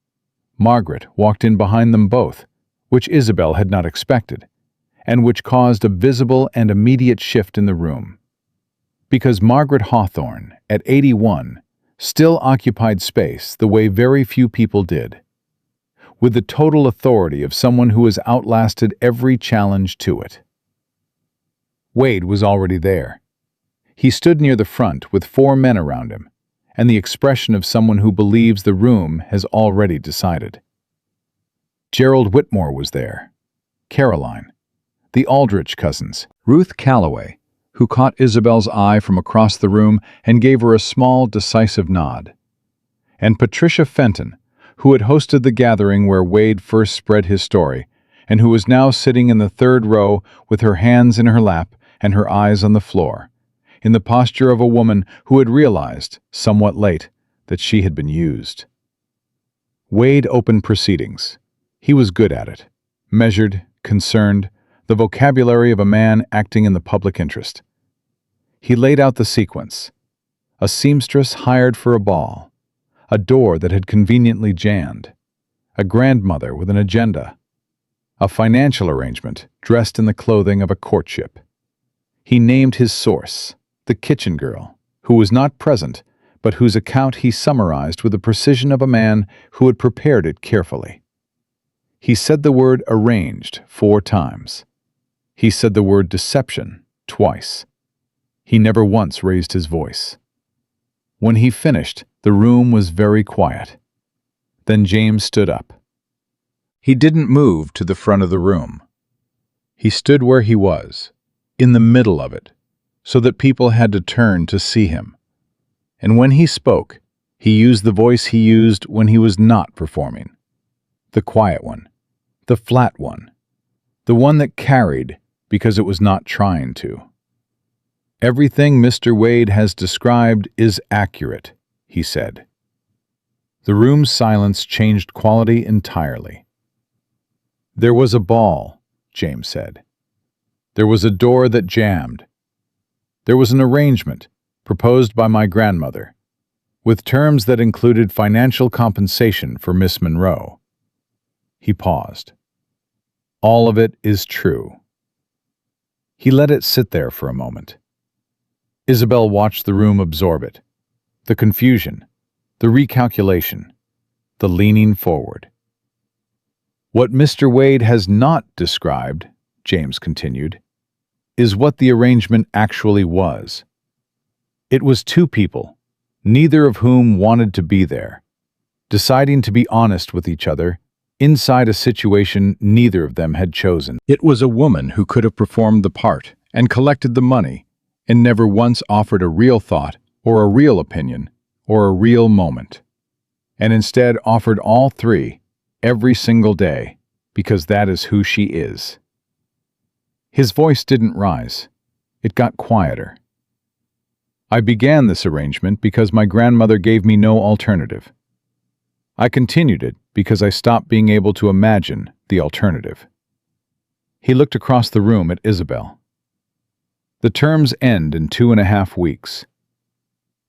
Margaret walked in behind them both, which Isabelle had not expected, and which caused a visible and immediate shift in the room. Because Margaret Hawthorne, at 81, still occupied space the way very few people did, with the total authority of someone who has outlasted every challenge to it. Wade was already there. He stood near the front with 4 men around him, and the expression of someone who believes the room has already decided. Gerald Whitmore was there, Caroline, the Aldrich cousins, Ruth Calloway, who caught Isabelle's eye from across the room and gave her a small, decisive nod, and Patricia Fenton, who had hosted the gathering where Wade first spread his story, and who was now sitting in the 3rd row with her hands in her lap and her eyes on the floor, in the posture of a woman who had realized, somewhat late, that she had been used. Wade opened proceedings. He was good at it. Measured, concerned, the vocabulary of a man acting in the public interest. He laid out the sequence. A seamstress hired for a ball. A door that had conveniently jammed. A grandmother with an agenda. A financial arrangement dressed in the clothing of a courtship. He named his source, the kitchen girl, who was not present, but whose account he summarized with the precision of a man who had prepared it carefully. He said the word arranged 4 times. He said the word deception twice. He never once raised his voice. When he finished, the room was very quiet. Then James stood up. He didn't move to the front of the room. He stood where he was, in the middle of it, so that people had to turn to see him. And when he spoke, he used the voice he used when he was not performing. The quiet one, the flat one, the one that carried because it was not trying to. "Everything Mr. Wade has described is accurate," he said. The room's silence changed quality entirely. "There was a ball," James said. "There was a door that jammed. There was an arrangement, proposed by my grandmother, with terms that included financial compensation for Miss Monroe." He paused. "All of it is true." He let it sit there for a moment. Isabelle watched the room absorb it. The confusion, the recalculation, the leaning forward. What Mr. Wade has not described, James continued, is what the arrangement actually was. It was two people, neither of whom wanted to be there, deciding to be honest with each other inside a situation neither of them had chosen. It was a woman who could have performed the part and collected the money and never once offered a real thought or a real opinion or a real moment, and instead offered all three every single day because that is who she is. His voice didn't rise. It got quieter. I began this arrangement because my grandmother gave me no alternative. I continued it because I stopped being able to imagine the alternative. He looked across the room at Isabelle. The terms end in 2.5 weeks.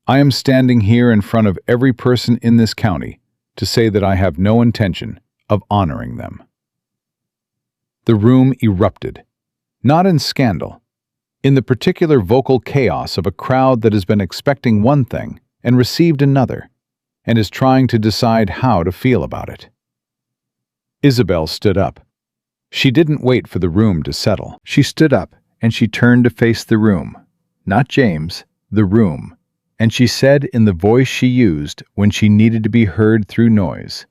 I am standing here in front of every person in this county to say that I have no intention of honoring them. The room erupted, not in scandal, in the particular vocal chaos of a crowd that has been expecting one thing and received another, and is trying to decide how to feel about it. Isabelle stood up. She didn't wait for the room to settle. She stood up and she turned to face the room, not James, the room, and she said in the voice she used when she needed to be heard through noise,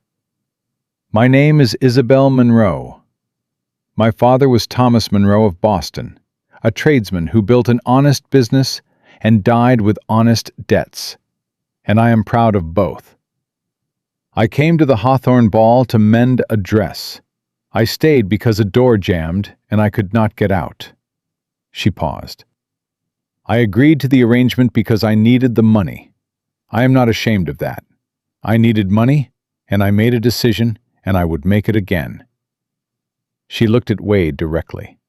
"My name is Isabelle Monroe. My father was Thomas Monroe of Boston, a tradesman who built an honest business and died with honest debts, and I am proud of both. I came to the Hawthorne Ball to mend a dress. I stayed because a door jammed and I could not get out." She paused. "I agreed to the arrangement because I needed the money. I am not ashamed of that. I needed money, and I made a decision, and I would make it again." She looked at Wade directly.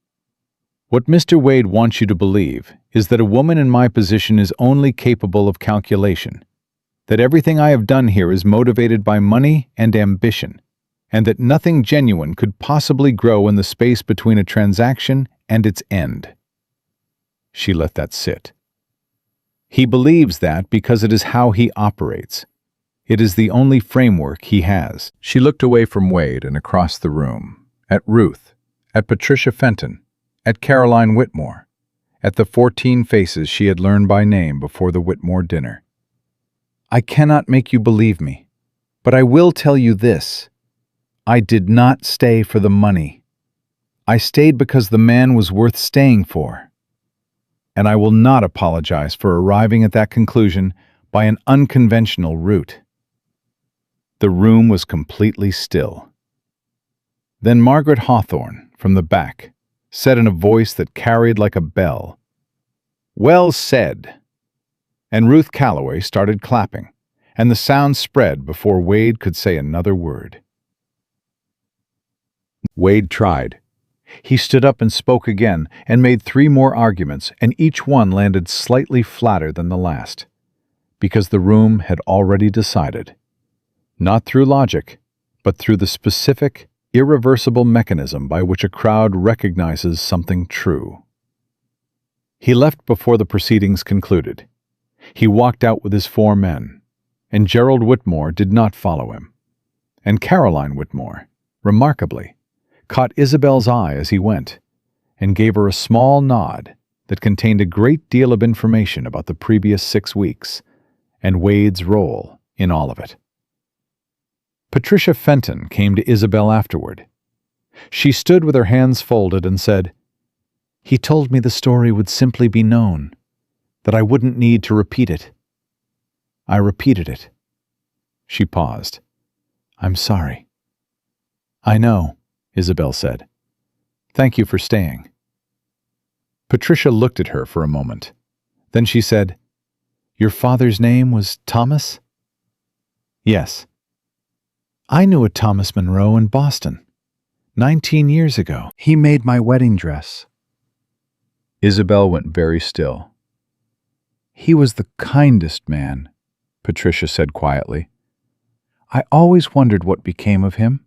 "What Mr. Wade wants you to believe is that a woman in my position is only capable of calculation, that everything I have done here is motivated by money and ambition, and that nothing genuine could possibly grow in the space between a transaction and its end." She let that sit. "He believes that because it is how he operates. It is the only framework he has." She looked away from Wade and across the room, at Ruth, at Patricia Fenton, at Caroline Whitmore, at the 14 faces she had learned by name before the Whitmore dinner. "I cannot make you believe me, but I will tell you this. I did not stay for the money. I stayed because the man was worth staying for. And I will not apologize for arriving at that conclusion by an unconventional route." The room was completely still. Then Margaret Hawthorne, from the back, said in a voice that carried like a bell, "Well said." And Ruth Calloway started clapping, and the sound spread before Wade could say another word. Wade tried. He stood up and spoke again and made 3 more arguments, and each one landed slightly flatter than the last, because the room had already decided, not through logic, but through the specific, irreversible mechanism by which a crowd recognizes something true. He left before the proceedings concluded. He walked out with his 4 men, and Gerald Whitmore did not follow him. And Caroline Whitmore, remarkably, caught Isabelle's eye as he went, and gave her a small nod that contained a great deal of information about the previous 6 weeks, and Wade's role in all of it. Patricia Fenton came to Isabelle afterward. She stood with her hands folded and said, "He told me the story would simply be known, that I wouldn't need to repeat it. I repeated it." She paused. "I'm sorry." "I know," Isabelle said. "Thank you for staying." Patricia looked at her for a moment. Then she said, "Your father's name was Thomas?" "Yes." "I knew a Thomas Monroe in Boston, 19 years ago. He made my wedding dress." Isabelle went very still. "He was the kindest man," Patricia said quietly. "I always wondered what became of him."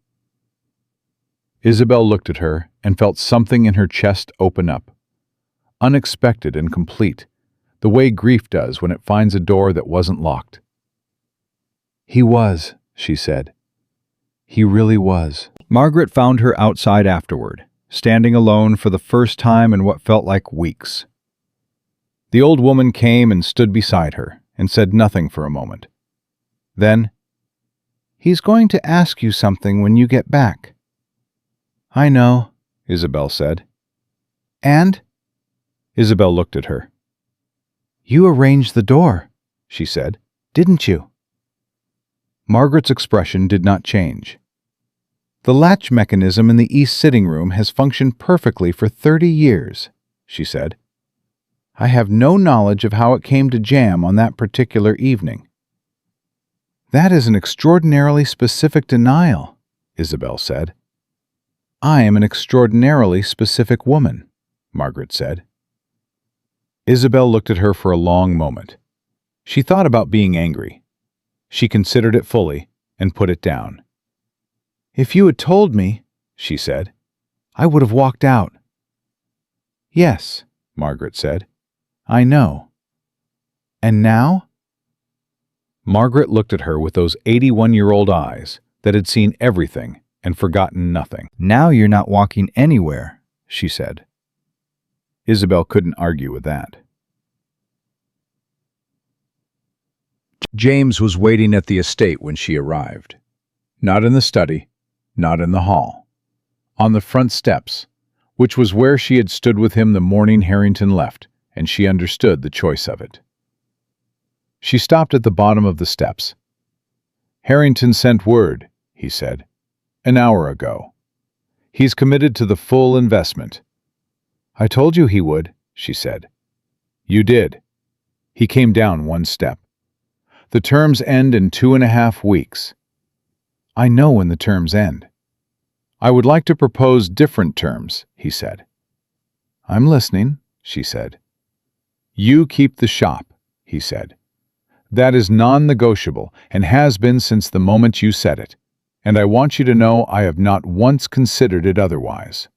Isabelle looked at her and felt something in her chest open up, unexpected and complete, the way grief does when it finds a door that wasn't locked. "He was," she said. "He really was." Margaret found her outside afterward, standing alone for the first time in what felt like weeks. The old woman came and stood beside her and said nothing for a moment. Then, "He's going to ask you something when you get back." "I know," Isabelle said. "And?" Isabelle looked at her. "You arranged the door," she said, "didn't you?" Margaret's expression did not change. "The latch mechanism in the east sitting room has functioned perfectly for 30 years, she said. "I have no knowledge of how it came to jam on that particular evening." "That is an extraordinarily specific denial," Isabelle said. "I am an extraordinarily specific woman," Margaret said. Isabelle looked at her for a long moment. She thought about being angry. She considered it fully and put it down. "If you had told me," she said, "I would have walked out." "Yes," Margaret said, "I know." "And now?" Margaret looked at her with those 81-year-old eyes that had seen everything and forgotten nothing. "Now you're not walking anywhere," she said. Isabelle couldn't argue with that. James was waiting at the estate when she arrived. Not in the study, not in the hall. On the front steps, which was where she had stood with him the morning Harrington left, and she understood the choice of it. She stopped at the bottom of the steps. "Harrington sent word," he said, "an hour ago. He's committed to the full investment." "I told you he would," she said. "You did." He came down one step. "The terms end in 2.5 weeks." "I know when the terms end." "I would like to propose different terms," he said. "I'm listening," she said. "You keep the shop," he said. "That is non-negotiable and has been since the moment you said it, and I want you to know I have not once considered it otherwise."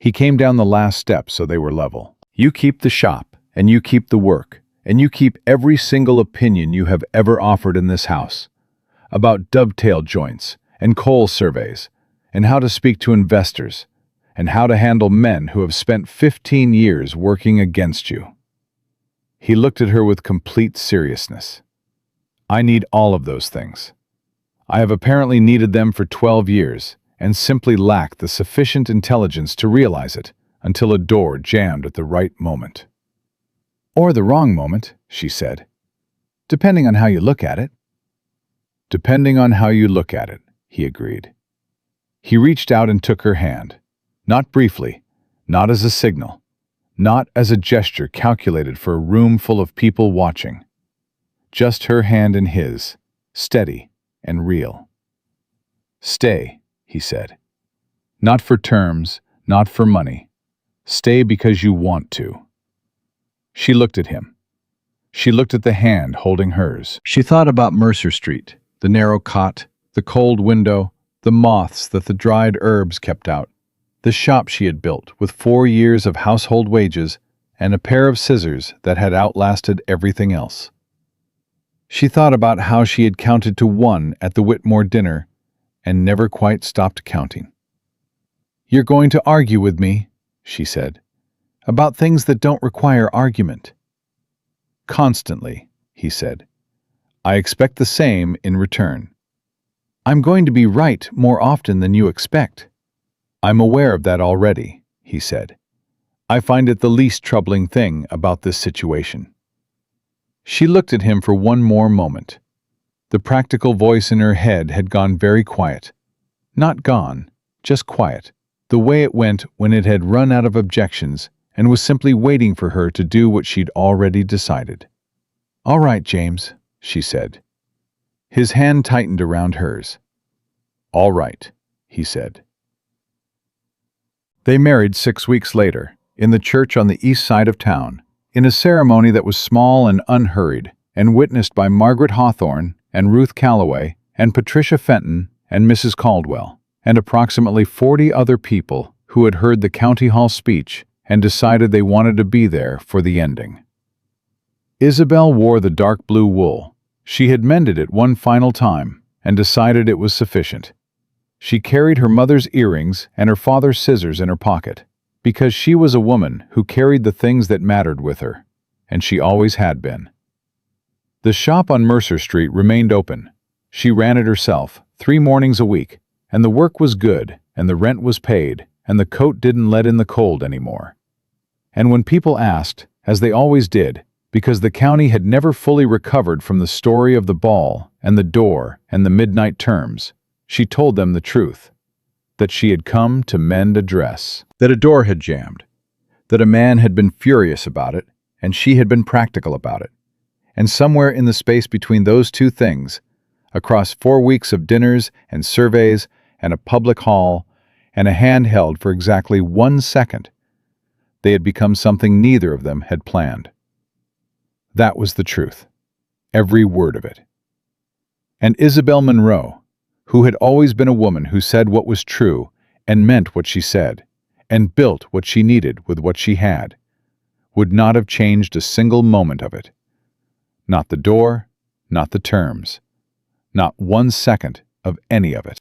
He came down the last step so they were level. "You keep the shop, and you keep the work, and you keep every single opinion you have ever offered in this house, about dovetail joints and coal surveys, and how to speak to investors, and how to handle men who have spent 15 years working against you." He looked at her with complete seriousness. "I need all of those things. I have apparently needed them for 12 years and simply lacked the sufficient intelligence to realize it until a door jammed at the right moment." "Or the wrong moment," she said, "depending on how you look at it." "Depending on how you look at it," he agreed. He reached out and took her hand, not briefly, not as a signal, not as a gesture calculated for a room full of people watching. Just her hand in his, steady and real. "Stay," he said. "Not for terms, not for money. Stay because you want to." She looked at him. She looked at the hand holding hers. She thought about Mercer Street, the narrow cot, the cold window, the moths that the dried herbs kept out, the shop she had built with 4 years of household wages and a pair of scissors that had outlasted everything else. She thought about how she had counted to 1 at the Whitmore dinner and never quite stopped counting. "You're going to argue with me," she said, "about things that don't require argument." "Constantly," he said. "I expect the same in return." "I'm going to be right more often than you expect." "I'm aware of that already," he said. "I find it the least troubling thing about this situation." She looked at him for one more moment. The practical voice in her head had gone very quiet. Not gone, just quiet, the way it went when it had run out of objections and was simply waiting for her to do what she'd already decided. "All right, James," she said. His hand tightened around hers. "All right," he said. They married 6 weeks later, in the church on the east side of town, in a ceremony that was small and unhurried, and witnessed by Margaret Hawthorne and Ruth Calloway and Patricia Fenton and Mrs. Caldwell, and approximately 40 other people who had heard the county hall speech and decided they wanted to be there for the ending. Isabelle wore the dark blue wool, She had mended it one final time and decided it was sufficient. She carried her mother's earrings and her father's scissors in her pocket, because she was a woman who carried the things that mattered with her, and she always had been. The shop on Mercer Street remained open. She ran it herself, 3 mornings a week, and the work was good, and the rent was paid, and the coat didn't let in the cold anymore. And when people asked, as they always did, because the county had never fully recovered from the story of the ball and the door and the midnight terms, she told them the truth, that she had come to mend a dress, that a door had jammed, that a man had been furious about it, and she had been practical about it. And somewhere in the space between those two things, across 4 weeks of dinners and surveys and a public hall and a hand held for exactly 1 second, they had become something neither of them had planned. That was the truth, every word of it. And Isabelle Monroe, who had always been a woman who said what was true and meant what she said, and built what she needed with what she had, would not have changed a single moment of it. Not the door, not the terms, not 1 second of any of it.